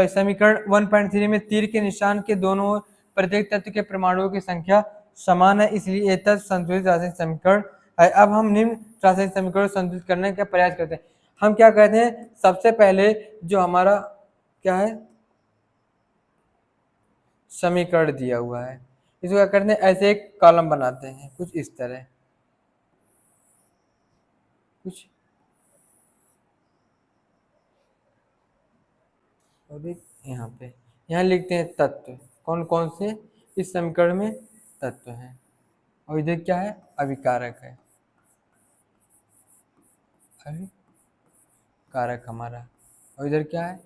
समीकरण 1.3 में तीर के निशान के दोनों ओर प्रत्येक तत्व के परमाणुओं की संख्या समान है, इसलिए ये तत्व संतुलित रासायनिक समीकरण है। अब हम निम्न रासायनिक समीकरण को संतुलित करने का प्रयास करते हैं। हम क्या कहते हैं, सबसे पहले जो हमारा क्या है, समीकरण दिया हुआ है, इसको क्या करते हैं, ऐसे एक कॉलम बनाते हैं कुछ इस तरह, कुछ और एक यहाँ पे, यहाँ लिखते हैं तत्व, कौन कौन से इस समीकरण में तत्व हैं, और इधर क्या है, अभिकारक है, अभिकारक हमारा, और इधर क्या है,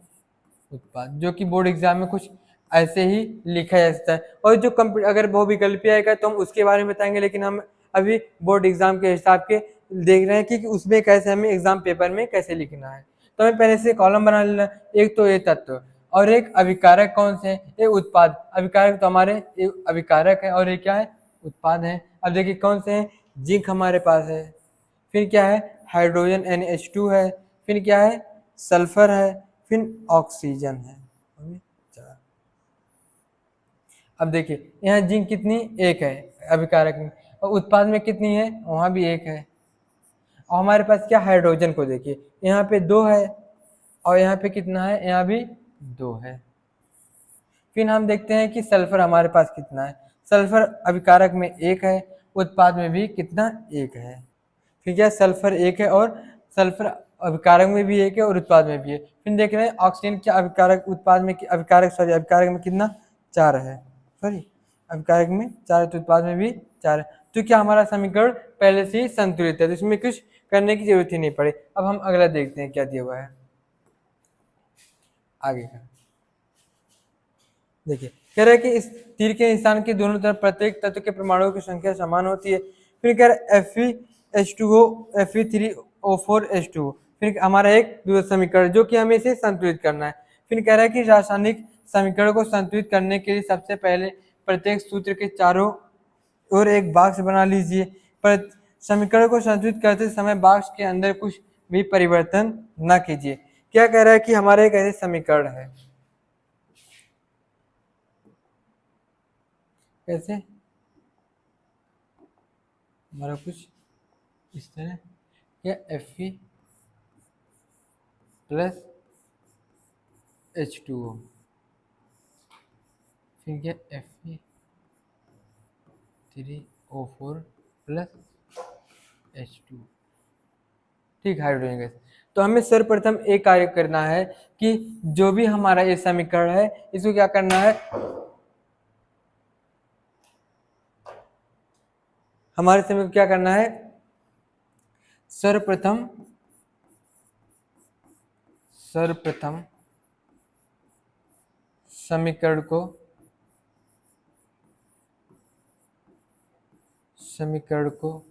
उत्पाद, जो कि बोर्ड एग्जाम में कुछ ऐसे ही लिखा जा सकता है। और जो कंप्यूटर अगर बहुविकल्पी आएगा तो हम उसके बारे में बताएंगे, लेकिन हम अभी बोर्ड एग्जाम के हिसाब के देख रहे हैं कि उसमें कैसे हमें एग्जाम पेपर में कैसे लिखना है। तो हमें पहले से कॉलम बना लेना, एक तो ये तत्व और एक अभिकारक, कौन से, एक उत्पाद। अभिकारक तो हमारे एक अभिकारक है और ये क्या है, उत्पाद है। अब देखिए कौन से हैं, जिंक हमारे पास है, फिर क्या है, हाइड्रोजन NH2 है, फिर क्या है, सल्फर है, फिर ऑक्सीजन है। अब देखिए यहाँ जिंक कितनी, एक है अभिकारक में, और उत्पाद में कितनी है, वहाँ भी एक है। और हमारे पास क्या, हाइड्रोजन को देखिए, यहाँ पे 2 है और यहाँ पे कितना है, यहाँ भी 2 है। फिर हम देखते हैं कि सल्फर हमारे पास कितना है, सल्फर अभिकारक में 1 है, उत्पाद में भी कितना, 1 है। फिर क्या, सल्फर 1 है और सल्फर अभिकारक में भी 1 है और उत्पाद में भी है। फिर देख रहे हैं ऑक्सीजन क्या, अभिकारक, उत्पाद में अभिकारक में कितना, 4 है, सॉरी अभिकारक में 4 है तो उत्पाद में भी 4 है। तो क्या हमारा समीकरण पहले से ही संतुलित है, तो इसमें कुछ करने की जरूरत ही नहीं पड़े। अब हम अगला देखते हैं क्या दिया हुआ है आगे का। देखिए कह रहा है कि इस तीर के निशान के दोनों तरफ प्रत्येक तत्व के परमाणुओं की संख्या समान होती है। फिर कह रहा है Fe2H2O Fe3O4H2O, फिर हमारा एक दूसरा समीकरण जो कि हमें इसे संतुलित करना है। फिर कह रहा है कि रासायनिक समीकरण को संतुलित करने के लिए सबसे पहले प्रत्येक सूत्र के चारों ओर एक बॉक्स बना लीजिए। पर समीकरण को संतुलित करते समय बॉक्स के अंदर कुछ भी परिवर्तन न कीजिए। क्या कह रहा है कि हमारा एक ऐसे समीकरण है, कैसे, हमारा कुछ इस तरह, क्या Fe प्लस H2O, फिर क्या Fe3O4 प्लस H2, ठीक, हाइड्रोजन गैस। तो हमें सर्वप्रथम एक कार्य करना है कि जो भी हमारा ये समीकरण है इसको क्या करना है, हमारे समय क्या करना है, सर्वप्रथम समीकरण को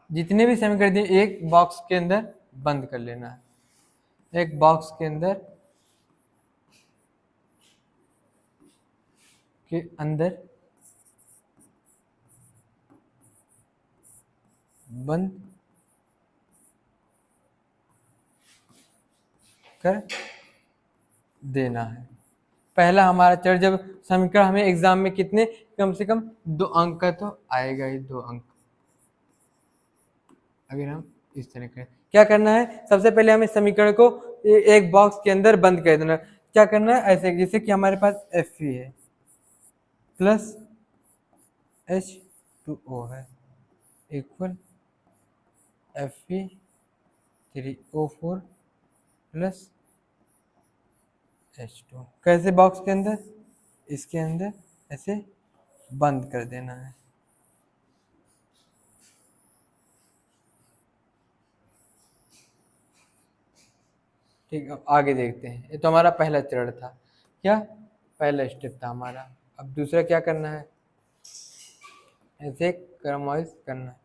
जितने भी समीकरण दिए एक बॉक्स के अंदर बंद कर लेना है, एक बॉक्स के अंदर बंद कर देना है। पहला हमारा चरण, जब समीकरण हमें एग्जाम में कितने, कम से कम 2 अंक का तो आएगा ही, 2 अंक। अगर हम इस तरह करें, क्या करना है, सबसे पहले हमें समीकरण को एक बॉक्स के अंदर बंद कर देना। क्या करना है, ऐसे जैसे कि हमारे पास Fe है प्लस H2O है इक्वल Fe3O4 प्लस H2। कैसे बॉक्स के अंदर, इसके अंदर ऐसे बंद कर देना है। ठीक, अब आगे देखते हैं। ये तो हमारा पहला चरण था, क्या पहला स्टेप था हमारा। अब दूसरा क्या करना है, ऐसे क्रमवाइज करना है।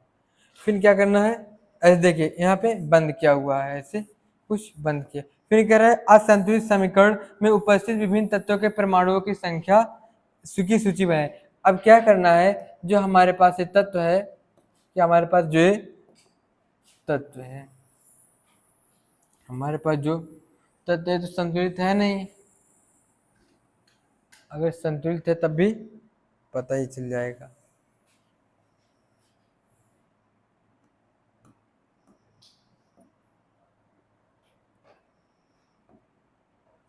फिर क्या करना है, ऐसे देखिए यहाँ पे बंद किया हुआ है, ऐसे कुछ बंद किया। फिर कह रहा है असंतुलित समीकरण में उपस्थित विभिन्न तत्वों के परमाणुओं की संख्या की सूची बनाए। अब क्या करना है, जो हमारे पास ये तत्व है, कि हमारे पास जो ये तत्व है, हमारे पास जो तत्व है तो संतुलित है नहीं। अगर संतुलित है तब भी पता ही चल जाएगा।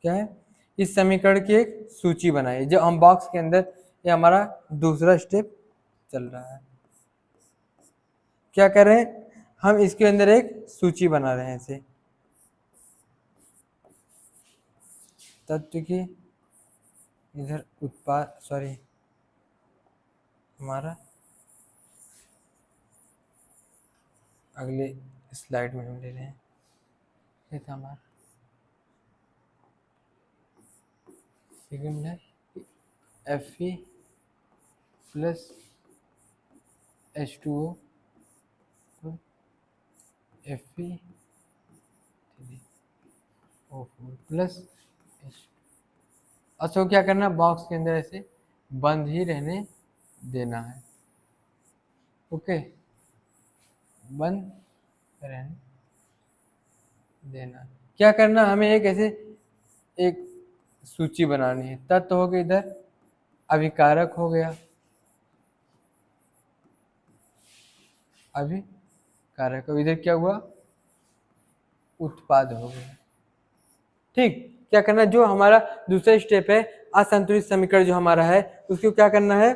क्या है, इस समीकरण की एक सूची बनाइए। जो हम बॉक्स के अंदर, ये हमारा दूसरा स्टेप चल रहा है। क्या कर रहे हैं, हम इसके अंदर एक सूची बना रहे हैं, ऐसे तत्व की, इधर उत्पाद, सॉरी हमारा अगले स्लाइड में हम ले रहे हैं, ये था हमारा सेकंड है Fe plus H2O Fe3O4 plus H2। अच्छा, क्या करना, बॉक्स के अंदर ऐसे बंद ही रहने देना है। ओके, बंद रहने देना। क्या करना, हमें एक ऐसे एक सूची बनानी है। तत्व हो गया, इधर अभिकारक हो गया, अभिकारक, इधर क्या हुआ, उत्पाद हो गया। ठीक, क्या करना, जो हमारा दूसरा स्टेप है असंतुलित समीकरण जो हमारा है, उसको क्या करना है,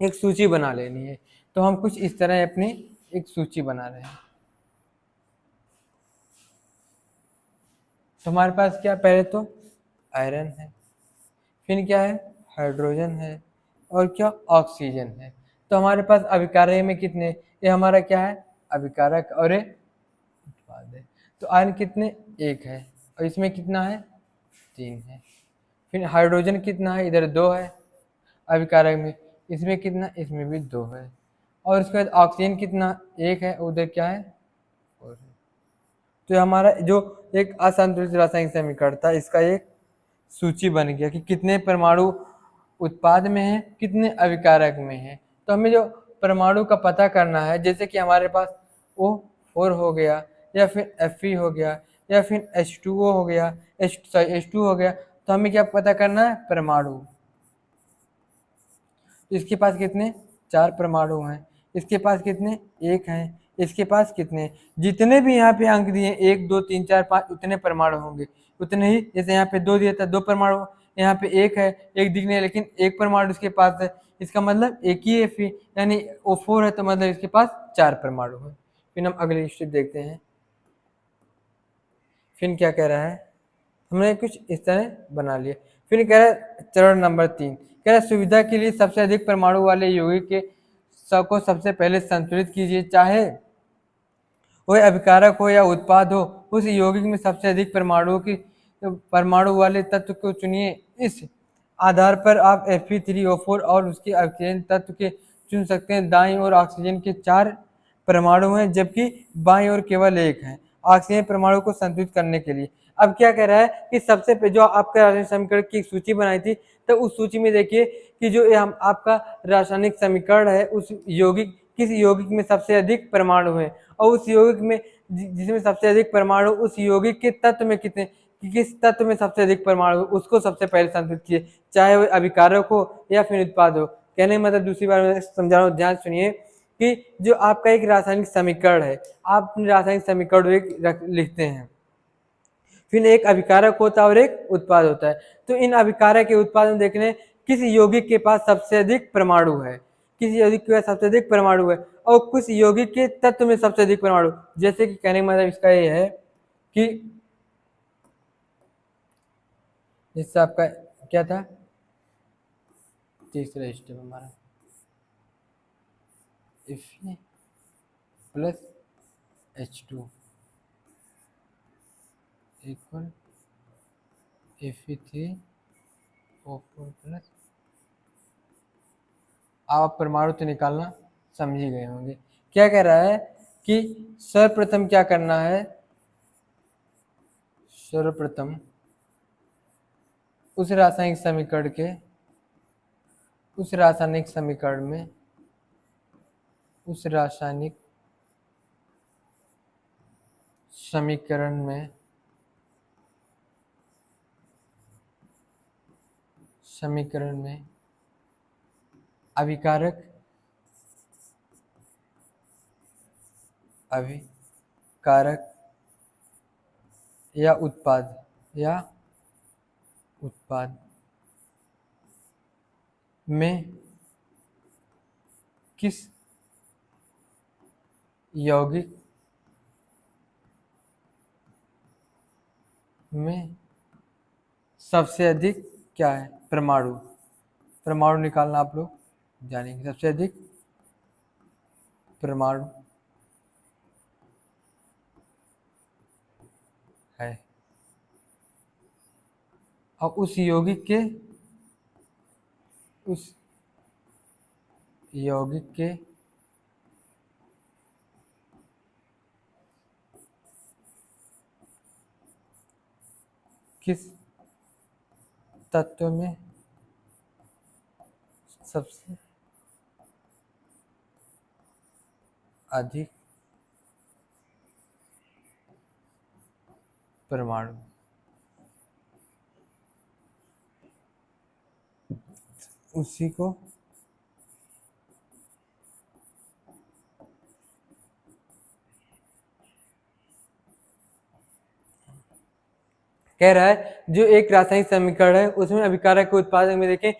एक सूची बना लेनी है। तो हम कुछ इस तरह अपनी एक सूची बना रहे हैं। तो हमारे पास क्या, पहले तो आयरन है, फिर क्या है, हाइड्रोजन है, और क्या, ऑक्सीजन है। तो हमारे पास अभिकारक में कितने, ये हमारा क्या है, अभिकारक, और ये उत्पाद है। तो आयरन कितने, 1 है, और इसमें कितना है, 3 है। फिर हाइड्रोजन कितना है, इधर 2 है अभिकारक में, इसमें कितना, इसमें भी 2 है। और उसके बाद ऑक्सीजन कितना, 1 है, उधर क्या है, 4 है। तो हमारा जो एक असंतुलित रासायनिक समीकरण था, इसका एक सूची बन गया कि कितने परमाणु उत्पाद में है, कितने अभिकारक में है। तो हमें जो परमाणु का पता करना है, जैसे कि हमारे पास O4 हो गया, या फिर Fe हो गया, या फिर H2O हो गया, H2 हो गया, तो हमें क्या पता करना है, परमाणु। इसके पास कितने, 4 परमाणु हैं, इसके पास कितने, 1 हैं, इसके पास कितने, जितने भी यहाँ पे अंक दिए 1 2 3 4 5 उतने परमाणु होंगे, उतने ही। जैसे यहाँ पे 2 दिया था, 2 परमाणु, यहाँ पे 1 है, 1 दिखने, लेकिन 1 परमाणु इसके पास है, इसका मतलब एक ही Fe, यानी O4 है, तो मतलब इसके पास 4 परमाणु है। फिर हम अगली स्टेप देखते हैं। फिर क्या कह रहा है, हमने कुछ इस तरह बना लिया। फिर कह रहा है चरण नंबर 3, कह रहा है सुविधा के लिए सबसे अधिक परमाणु वाले यौगिक के को सबसे पहले संतुलित कीजिए, चाहे वह अभिकारक हो या उत्पाद हो, उस यौगिक में सबसे अधिक परमाणु वाले तत्व को चुनिए। इस आधार पर आप Fe3O4 और उसके ऑक्सीजन तत्व के चुन सकते हैं। दाईं ओर ऑक्सीजन के 4 परमाणु हैं, जबकि बाईं ओर केवल 1 है ऑक्सीजन परमाणु को संतुलित करने के लिए। अब क्या कह रहा है कि सबसे जो आपका रासायनिक समीकरण की सूची बनाई थी, तो उस सूची में देखिए कि जो हम आपका रासायनिक समीकरण है, उस यौगिक किस यौगिक में सबसे अधिक परमाणु है, और उस यौगिक में जिसमें सबसे अधिक परमाणु, उस यौगिक के तत्व में कितने, किस तत्व में सबसे अधिक परमाणु, उसको सबसे पहले संतुलित कीजिए, चाहे वह अभिकारक हो या फिर उत्पाद हो। कहने का मतलब दूसरी बार मैं समझा रहा हूँ, ध्यान सुनिए कि जो आपका एक रासायनिक समीकरण है, आप अपने रासायनिक समीकरण एक लिखते हैं, फिर एक अभिकारक होता है और एक उत्पाद होता है। तो इन अभिकारक के उत्पाद में देखने किस यौगिक के पास सबसे अधिक परमाणु है, किस यौगिक के पास सबसे अधिक परमाणु है, और कुछ यौगिक के तत्व में सबसे अधिक परमाणु। जैसे कि कहने का मतलब इसका ये है कि जिससे आपका क्या था, तीसरा स्टेप हमारा Fe plus H2 equal Fe3O4 plus, आप परमाणु तो निकालना समझ ही गए होंगे। क्या कह रहा है कि सर्वप्रथम क्या करना है, सर्वप्रथम उस रासायनिक समीकरण में उस रासायनिक समीकरण में अभिकारक या उत्पाद में किस यौगिक में सबसे अधिक क्या है, परमाणु निकालना आप लोग जानेंगे। सबसे अधिक परमाणु है, और उस यौगिक के किस तत्व में सबसे अधिक परमाणु, उसी को कह रहा है। जो एक रासायनिक समीकरण है, उसमें अभिकारक के उत्पादन में देखें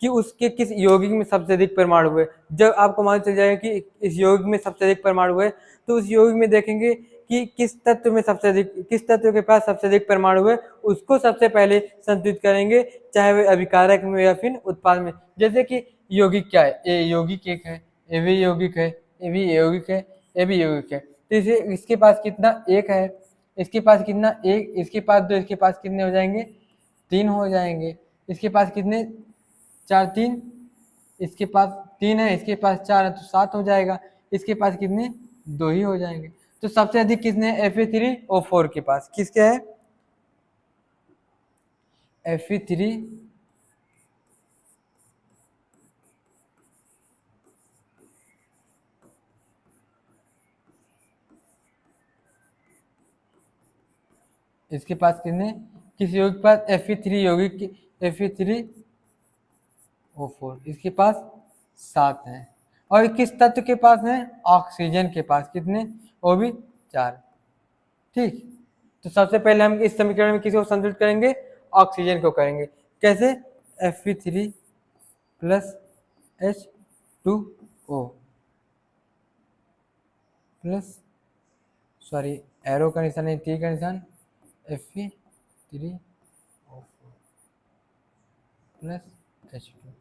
कि उसके किस यौगिक में सबसे अधिक परमाणु है। जब आपको मालूम चल जाएगा कि इस यौगिक में सबसे अधिक परमाणु है, तो उस यौगिक में देखेंगे कि किस तत्व के पास सबसे अधिक परमाणु है, उसको सबसे पहले संतुलित करेंगे, चाहे वह अभिकारक में या फिर उत्पाद में। जैसे कि यौगिक क्या है, ए यौगिक एक है, ए भी यौगिक है, ए भी यौगिक है, ए भी यौगिक है। तो इसे इसके पास कितना, एक है, इसके पास कितना, एक, इसके पास दो, इसके पास कितने हो जाएंगे, 3 हो जाएंगे। इसके पास कितने, 4 3, इसके पास 3 है, इसके पास 4 है, तो 7 हो जाएगा। इसके पास कितने, 2 ही हो जाएंगे। तो सबसे अधिक कितने, Fe3O4 के पास किसके है, Fe3 इसके पास कितने, किस यौगिक के पास, Fe3 यौगिक की Fe3O4 इसके पास 7 है। और किस तत्व के पास है, ऑक्सीजन के पास कितने, वो भी 4। ठीक, तो सबसे पहले हम इस समीकरण में किसको संतुलित करेंगे, ऑक्सीजन को करेंगे। कैसे, Fe3 plus H2O plus sorry arrow का निशान नहीं, टी का निशान, Fe3O4 प्लस H2।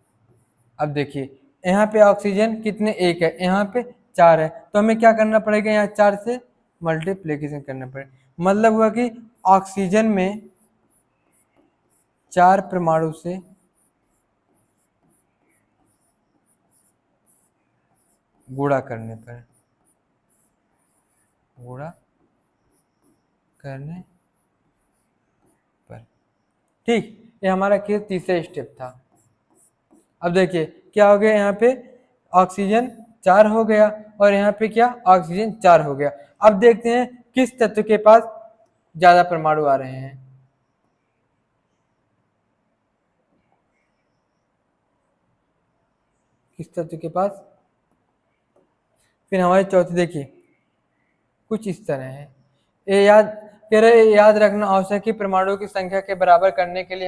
अब देखिए यहाँ पे ऑक्सीजन कितने, एक है, यहाँ पे 4 है, तो हमें क्या करना पड़ेगा, यहाँ 4 से मल्टीप्लीकेशन करना पड़ेगा। मतलब हुआ कि ऑक्सीजन में 4 परमाणु से गुणा करने पर, गुणा करने पर, ठीक, ये हमारा केस तीसरा स्टेप था। अब देखिए क्या हो गया, यहाँ पे ऑक्सीजन 4 हो गया और यहाँ पे क्या, ऑक्सीजन 4 हो गया। अब देखते हैं किस तत्व के पास ज्यादा परमाणु आ रहे हैं। किस तत्व के पास, फिर हमारे चौथे देखिए कुछ इस तरह है। ये याद कह रहे, याद रखना आवश्यक कि परमाणुओं की संख्या के बराबर करने के लिए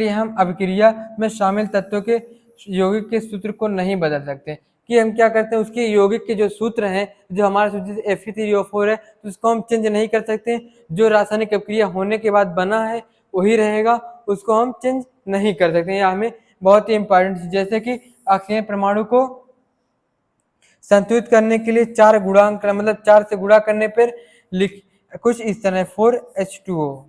हम अभिक्रिया में शामिल तत्वों के यौगिक के सूत्र को नहीं बदल सकते। कि हम क्या करते हैं, उसके यौगिक के जो सूत्र हैं, जो हमारे सूत्र Fe3O4 है, तो उसको हम चेंज नहीं कर सकते। जो रासायनिक अभिक्रिया होने के बाद बना है वही रहेगा, उसको हम चेंज नहीं कर सकते। यह हमें बहुत ही इंपॉर्टेंट, जैसे कि ऑक्सीजन परमाणु को संतुलित करने के लिए 4 गुणांक, मतलब 4 से गुणा करने पर लिख कुछ इस तरह 4H2O।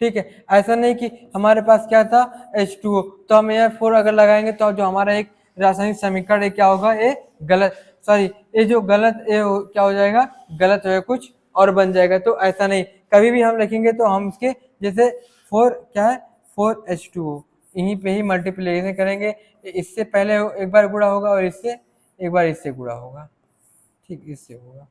ठीक है, ऐसा नहीं कि हमारे पास क्या था H2O, तो हम यहाँ 4 अगर लगाएंगे तो जो हमारा एक रासायनिक समीकरण है क्या होगा, ये गलत, सॉरी ये जो गलत क्या हो जाएगा, गलत हो कुछ और बन जाएगा। तो ऐसा नहीं, कभी भी हम लिखेंगे तो हम उसके जैसे 4 क्या है 4H2O, यहीं पे ही मल्टीप्लिकेशन करेंगे, इससे पहले एक बार गुणा होगा और इससे एक बार इससे गुणा होगा, ठीक, इससे होगा।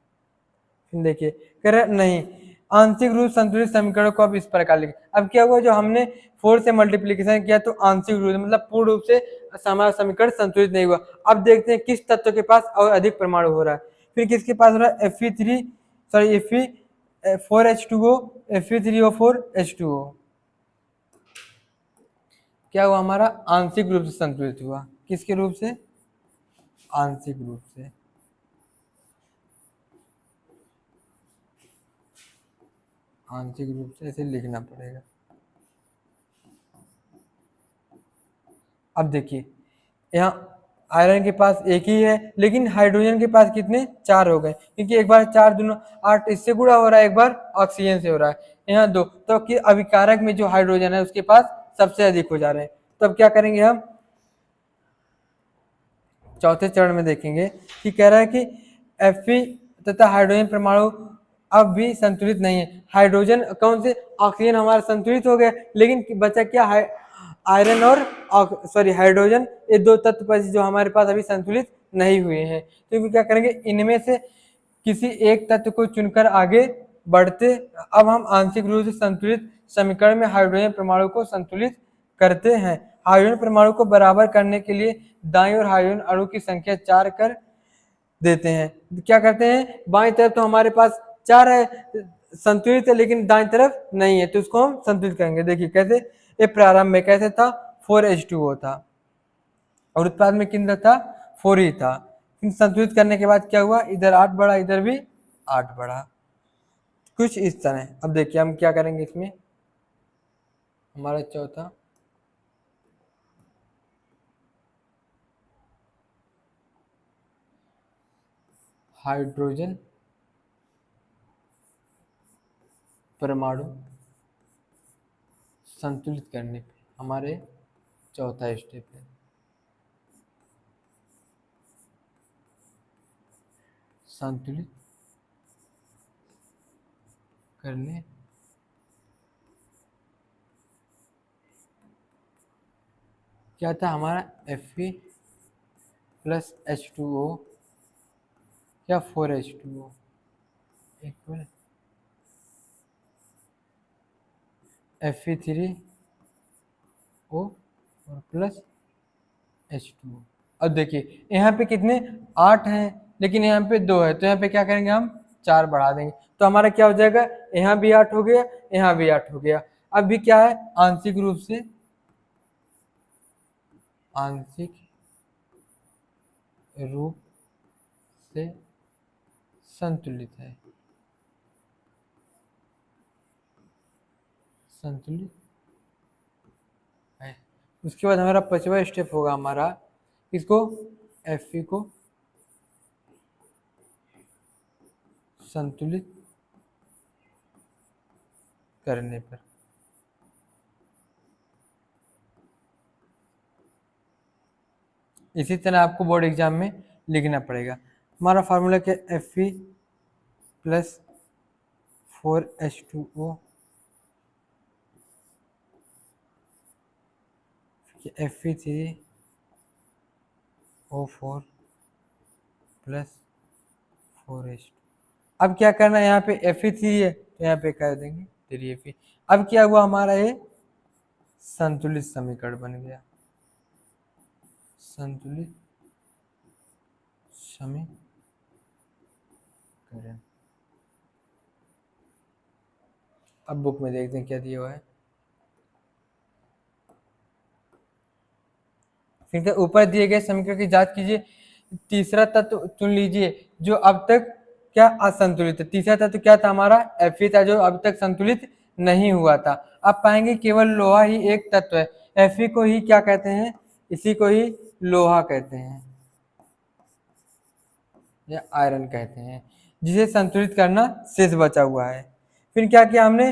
फिर देखिए कह रहे नहीं, आंशिक रूप संतुलित समीकरण को अब इस प्रकार लिखें। अब क्या हुआ, जो हमने 4 से मल्टीप्लिकेशन किया तो आंशिक रूप मतलब पूर्ण रूप से हमारा समीकरण संतुलित नहीं हुआ। अब देखते हैं किस तत्व के पास और अधिक परमाणु हो रहा है। फिर किसके पास हो रहा है, Fe4H2O, Fe3O4H2O। क्या हुआ, हमारा आंशिक रूप से संतुलित हुआ। किसके रूप से, आंशिक रूप से। आंशिक रूप से ऐसे लिखना पड़ेगा। अब देखिए यहाँ आयरन के पास एक ही है, लेकिन हाइड्रोजन के पास कितने, 4 हो गए, क्योंकि एक बार 4 दूना 8 इससे गुणा हो रहा है, एक बार ऑक्सीजन से हो रहा है, यहाँ 2, तो कि अभिकारक में जो हाइड्रोजन है उसके पास सबसे अधिक हो जा रहे हैं। तो अब क्या करेंगे, हम चौथे चरण में देखेंगे कि कह रहा है कि Fe तथा हाइड्रोजन परमाणु अब भी संतुलित नहीं है। हाइड्रोजन कौन से, ऑक्सीजन हमारा संतुलित हो गया, लेकिन बचा क्या, आयरन और सॉरी हाइड्रोजन, ये 2 तत्व पर जो हमारे पास अभी संतुलित नहीं हुए हैं। तो क्या करेंगे, इनमें से किसी एक तत्व को चुनकर आगे बढ़ते। अब हम आंशिक रूप से संतुलित समीकरण में हाइड्रोजन परमाणु को संतुलित करते हैं। हाइड्रोजन परमाणु को बराबर करने के लिए दाईं ओर हाइड्रोजन अणु की संख्या 4 कर देते हैं। क्या करते हैं, बाईं तरफ तो हमारे पास 4 है, संतुलित है, लेकिन दाईं तरफ नहीं है, तो उसको हम संतुलित करेंगे। देखिए कैसे, ये प्रारंभ में कैसे था, 4H2O था और उत्पाद में कितना था, 4 ही था। फिर संतुलित करने के बाद क्या हुआ, इधर 8 बढ़ा, इधर भी 8 बढ़ा, कुछ इस तरह। अब देखिए हम क्या करेंगे, इसमें हमारा चौथा हाइड्रोजन परमाणु संतुलित करने पे हमारे चौथा स्टेप है संतुलित करने क्या था हमारा, Fe प्लस H2O या 4H2O, एक मिनट, Fe3O और प्लस H2O। अब देखिए यहाँ पे कितने, 8 हैं, लेकिन यहाँ पे 2 है, तो यहाँ पे क्या करेंगे, हम 4 बढ़ा देंगे, तो हमारा क्या हो जाएगा, यहाँ भी 8 हो गया, यहाँ भी 8 हो गया। अब भी क्या है, आंशिक रूप से, आंशिक रूप से संतुलित है, संतुलित है। उसके बाद हमारा 5वां स्टेप होगा हमारा, इसको Fe को संतुलित करने पर। इसी तरह आपको बोर्ड एग्जाम में लिखना पड़ेगा। हमारा फार्मूला क्या, Fe plus 4H2O Fe3O4 plus 4H2। अब क्या करना है, यहाँ पे Fe3 है तो यहाँ पे कर देंगे 3Fe। अब क्या हुआ, हमारा ये संतुलित समीकरण बन गया, संतुलित समीकरण। अब बुक में देखते हैं क्या दिया हुआ है। फिर ऊपर दिए गए समीकरण की जांच कीजिए। तीसरा तत्व चुन लीजिए जो अब तक क्या असंतुलित है। तीसरा तत्व क्या था, हमारा Fe था, जो अब तक संतुलित नहीं हुआ था। आप पाएंगे केवल लोहा ही एक तत्व है। Fe को ही क्या कहते हैं, इसी को ही लोहा कहते हैं या आयरन कहते हैं, जिसे संतुलित करना शेष बचा हुआ है। फिर क्या किया हमने,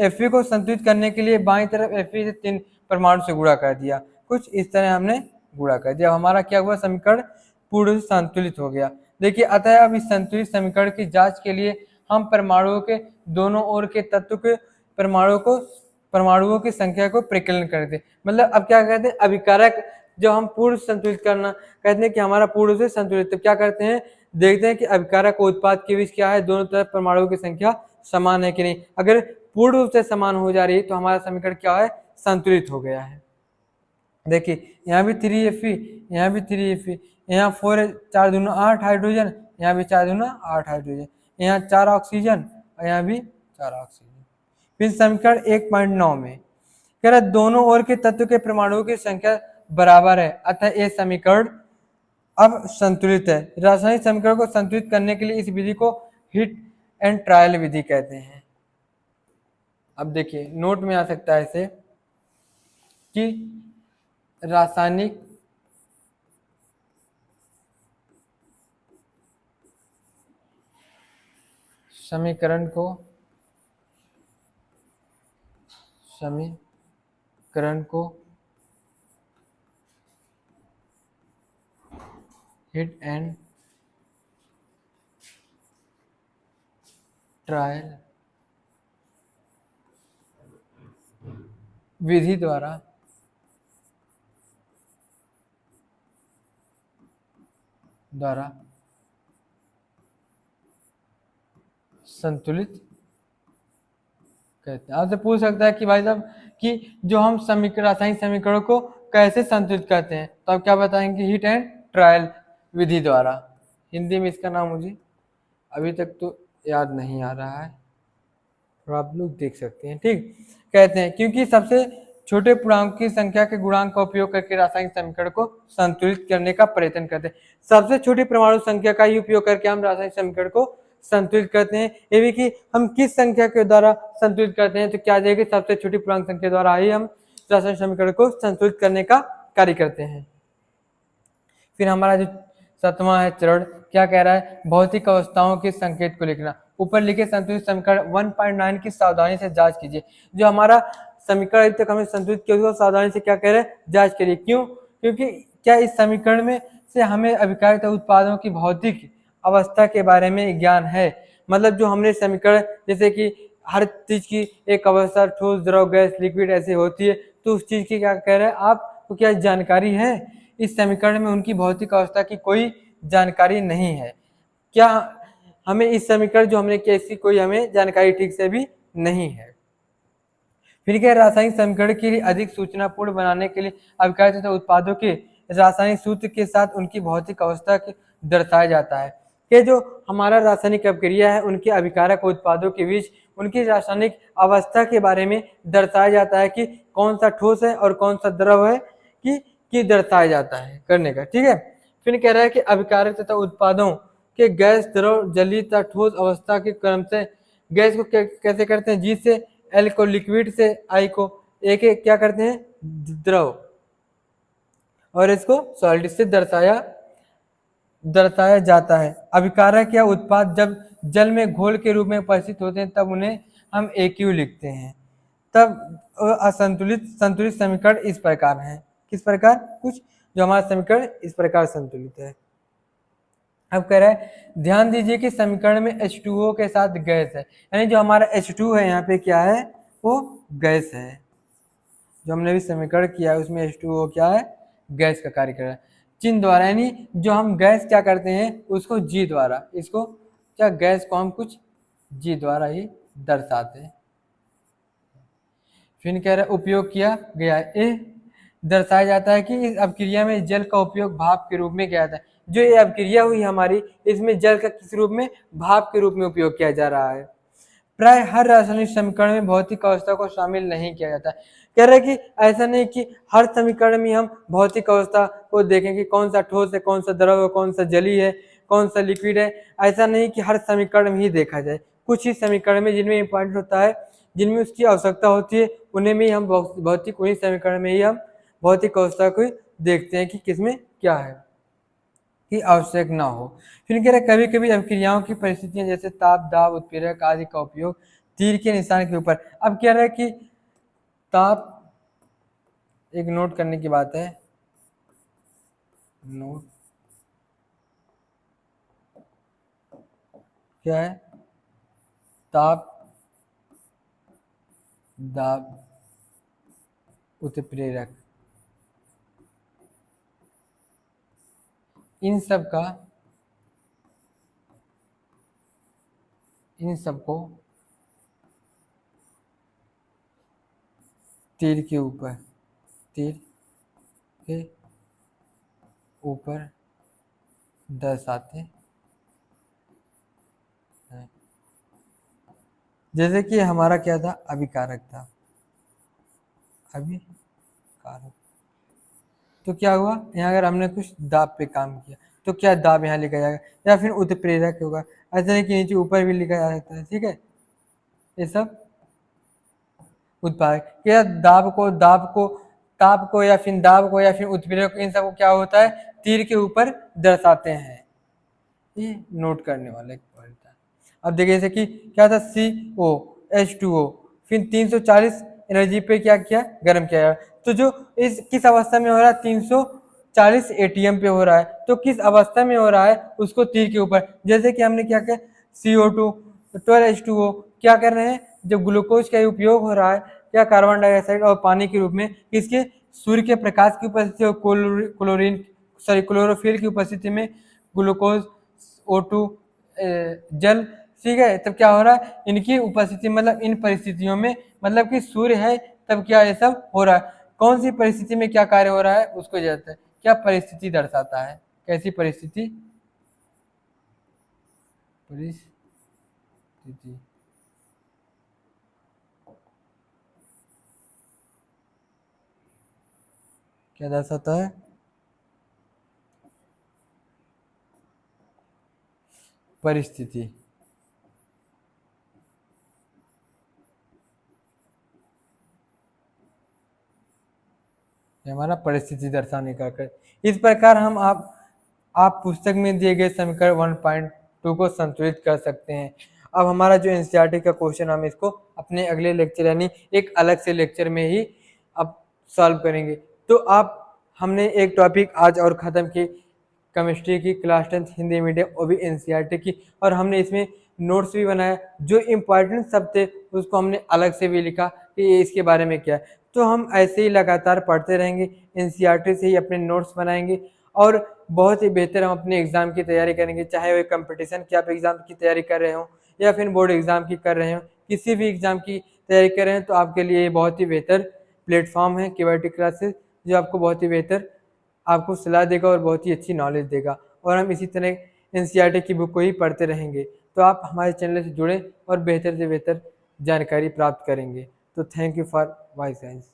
Fe को संतुलित करने के लिए बाईं तरफ Fe से 3 परमाणु से गुणा कर दिया। कुछ इस तरह हमने गुणा कर दिया। हमारा क्या हुआ, समीकरण पूर्ण संतुलित हो गया। देखिए, अतः अब इस संतुलित समीकरण की जांच के लिए हम परमाणुओं के दोनों ओर के तत्व के परमाणुओं की संख्या को परिकलन करते। मतलब अब क्या कहते हैं, अभिकारक जो हम पूर्ण संतुलित करना कहते हैं कि हमारा पूर्ण से संतुलित, तो क्या करते हैं, देखते हैं कि अभिकारक उत्पाद के बीच क्या है, दोनों तरफ परमाणुओं की संख्या समान है कि नहीं। अगर पूर्ण रूप से समान हो जा रही है तो हमारा समीकरण क्या है, संतुलित हो गया है। देखिए, यहाँ भी 3Fe, यहाँ भी 3Fe, यहाँ 4 4 दूना 8 हाइड्रोजन, यहाँ भी 4 दूना 8 हाइड्रोजन, यहाँ 4 ऑक्सीजन और यहाँ भी 4 ऑक्सीजन। फिर समीकरण 1.9 में कह रहा दोनों ओर के तत्व के परमाणुओं की संख्या बराबर है, अतः यह समीकरण अब संतुलित है। रासायनिक समीकरण को संतुलित करने के लिए इस विधि को हिट एंड ट्रायल विधि कहते हैं। अब देखिए, नोट में आ सकता है इसे कि रासायनिक समीकरण को हिट एंड ट्रायल विधि द्वारा संतुलित कहते हैं। आपसे पूछ सकता है कि भाई साहब कि जो हम रासायनिक समीकरणों को कैसे संतुलित करते हैं, तो आप क्या बताएंगे, हिट एंड ट्रायल विधि द्वारा। हिंदी में इसका नाम मुझे अभी तक तो याद नहीं आ रहा है, और आप लोग देख सकते हैं। ठीक, कहते हैं क्योंकि सबसे छोटे पूर्णांक की संख्या के गुणांक का उपयोग करके रासायनिक समीकरण को संतुलित करने का प्रयत्न करते हैं। सबसे छोटी परमाणु संख्या का ही उपयोग करके हम रासायनिक समीकरण को संतुलित करते हैं। ये भी कि हम किस संख्या के द्वारा संतुलित करते हैं, तो क्या जाएगी, सबसे छोटी पूर्णांक संख्या द्वारा ही हम रासायनिक समीकरण को संतुलित करने का कार्य करते हैं। फिर हमारा जो 7वां है चरण, क्या कह रहा है, भौतिक अवस्थाओं के संकेत को लिखना। ऊपर लिखे संतुलित समीकरण 1.9 की सावधानी से जांच कीजिए। जो हमारा समीकरण अभी तक हमने संतुलित किया उसको सावधानी से क्या कह रहे हैं, जांच करिए। क्यों, क्योंकि क्या इस समीकरण में से हमें अभिकारक उत्पादों की भौतिक अवस्था के बारे में ज्ञान है। मतलब जो हमने समीकरण, जैसे कि हर चीज की एक अवस्था ठोस, द्रव, गैस, लिक्विड ऐसी होती है, तो उस चीज की क्या कह रहे हैं, आपको क्या जानकारी है। इस समीकरण में उनकी भौतिक अवस्था की कोई जानकारी नहीं है। क्या हमें इस समीकरण जो हमने किया इसकी कोई हमें जानकारी ठीक से भी नहीं है। फिर क्या, रासायनिक समीकरण के लिए अधिक सूचनापूर्ण बनाने के लिए अभिकारक तथा उत्पादों के रासायनिक सूत्र के साथ उनकी भौतिक अवस्था के दर्शाया जाता है। कि जो हमारा रासायनिक अभिक्रिया है उनके अभिकारक उत्पादों के बीच उनकी रासायनिक अवस्था के बारे में दर्शाया जाता है कि कौन सा ठोस है और कौन सा द्रव है, कि दर्शाया जाता है करने का। ठीक है, फिर कह रहा है कि अभिकारक तथा उत्पादों कि गैस, द्रव, जलीय तथा ठोस अवस्था के क्रम से गैस को कैसे करते हैं, जी से एल को लिक्विड से आई को ए के क्या करते हैं, द्रव, और इसको सॉलिड से दर्शाया जाता है। अभिकारक या उत्पाद जब जल में घोल के रूप में उपस्थित होते हैं तब उन्हें हम AQ लिखते हैं। तब असंतुलित संतुलित समीकरण इस प्रकार है। किस प्रकार, कुछ जो हमारा समीकरण इस प्रकार संतुलित है। अब कह रहा है ध्यान दीजिए कि समीकरण में H2O के साथ गैस है, यानी जो हमारा H2 है यहाँ पे क्या है, वो गैस है। जो हमने भी समीकरण किया है उसमें H2O क्या है, गैस का कार्य कर रहा है। चिन्ह द्वारा, यानी जो हम गैस क्या करते हैं उसको G द्वारा, इसको क्या गैस को हम कुछ G द्वारा ही दर्शाते हैं। फिर कह रहा है उपयोग किया गया है, दर्शाया जाता है कि इस अपक्रिया में जल का उपयोग भाप के रूप में किया जाता है। जो ये अपक्रिया हुई हमारी, इसमें जल का किस रूप में, भाप के रूप में उपयोग किया जा रहा है। प्राय हर रासायनिक समीकरण में भौतिक अवस्था को शामिल नहीं किया जाता। कह रहे कि ऐसा नहीं कि हर समीकरण में हम भौतिक अवस्था को देखें कि कौन सा ठोस है, कौन सा द्रव है, कौन सा जलीय है, कौन सा लिक्विड है। ऐसा नहीं कि हर समीकरण में ही देखा जाए, कुछ ही समीकरण में जिनमें इंपॉर्टेंट होता है, जिनमें उसकी आवश्यकता होती है, उन्हें में हम भौतिक, उन्हीं समीकरण में ही हम भौतिक अवस्था को देखते हैं कि किसमें क्या है, कि आवश्यक ना हो। फिर कह रहे कभी कभी अभिक्रियाओं की परिस्थितियां जैसे ताप, दाब, उत्प्रेरक आदि का उपयोग तीर के निशान के ऊपर। अब कह रहा है कि ताप, एक नोट करने की बात है, नोट क्या है, ताप, दाब, उत्प्रेरक, इन सबको तीर के ऊपर दर्शाते हैं। जैसे कि हमारा क्या था, अभिकारक था, अभिकारक। तो क्या हुआ यहाँ, अगर हमने कुछ दाब पे काम किया तो क्या दाब यहाँ लिखा जाएगा, या फिर उत्प्रेरक होगा। ऐसा नहीं कि नीचे ऊपर भी लिखा जा सकता है, ठीक है। ये सब उत्पादक, क्या ताप को या फिर दाब को या फिर उत्प्रेरक, इन सबको क्या होता है, तीर के ऊपर दर्शाते हैं। ये नोट करने वाला एक पॉइंट था। अब देखिए जैसे कि क्या था, COH2O, फिर 340 एनर्जी पे क्या किया, गर्म किया। तो जो इस किस अवस्था में हो रहा है, 340 ATM पे हो रहा है, तो किस अवस्था में हो रहा है उसको तीर के ऊपर। जैसे कि हमने क्या किया, CO2 12H2O क्या कर रहे हैं, जब ग्लूकोज का उपयोग हो रहा है क्या, कार्बन डाइऑक्साइड और पानी के रूप में, किसके, सूर्य के प्रकाश की उपस्थिति और क्लोरोफिल की उपस्थिति में ग्लूकोज, O2 जल, ठीक है। तब क्या हो रहा है, इनकी उपस्थिति, मतलब इन परिस्थितियों में, मतलब कि सूर्य है तब क्या ये सब हो रहा है। कौन सी परिस्थिति में क्या कार्य हो रहा है उसको जाता है, क्या परिस्थिति दर्शाता है, कैसी परिस्थिति, क्या दर्शाता है, परिस्थिति। हमारा परिस्थिति दर्शाने का कर। इस प्रकार हम आप पुस्तक में दिए गए समीकरण 1.2 को संतुलित कर सकते हैं। अब हमारा जो एनसीईआरटी का क्वेश्चन, हम इसको अपने अगले लेक्चर यानी एक अलग से लेक्चर में ही अब सॉल्व करेंगे। तो आप, हमने एक टॉपिक आज और ख़त्म की, केमिस्ट्री की क्लास 10 हिंदी मीडियम, वो भी एनसीईआरटी की, और हमने इसमें नोट्स भी बनाया। जो इम्पोर्टेंट सब थे उसको हमने अलग से भी लिखा कि ये इसके बारे में क्या है। तो हम ऐसे ही लगातार पढ़ते रहेंगे, एनसीईआरटी से ही अपने नोट्स बनाएंगे, और बहुत ही बेहतर हम अपने एग्ज़ाम की तैयारी करेंगे। चाहे वो कंपटीशन की आप एग्ज़ाम की तैयारी कर रहे हो या फिर बोर्ड एग्ज़ाम की कर रहे हो, किसी भी एग्ज़ाम की तैयारी कर रहे हैं, तो आपके लिए बहुत ही बेहतर प्लेटफॉर्म है केवाईटी क्लासेस, जो आपको बहुत ही बेहतर आपको सलाह देगा और बहुत ही अच्छी नॉलेज देगा। और हम इसी तरह एनसीईआरटी की बुक को ही पढ़ते रहेंगे। तो आप हमारे चैनल से जुड़ें और बेहतर से बेहतर जानकारी प्राप्त करेंगे। तो thank you for vice science.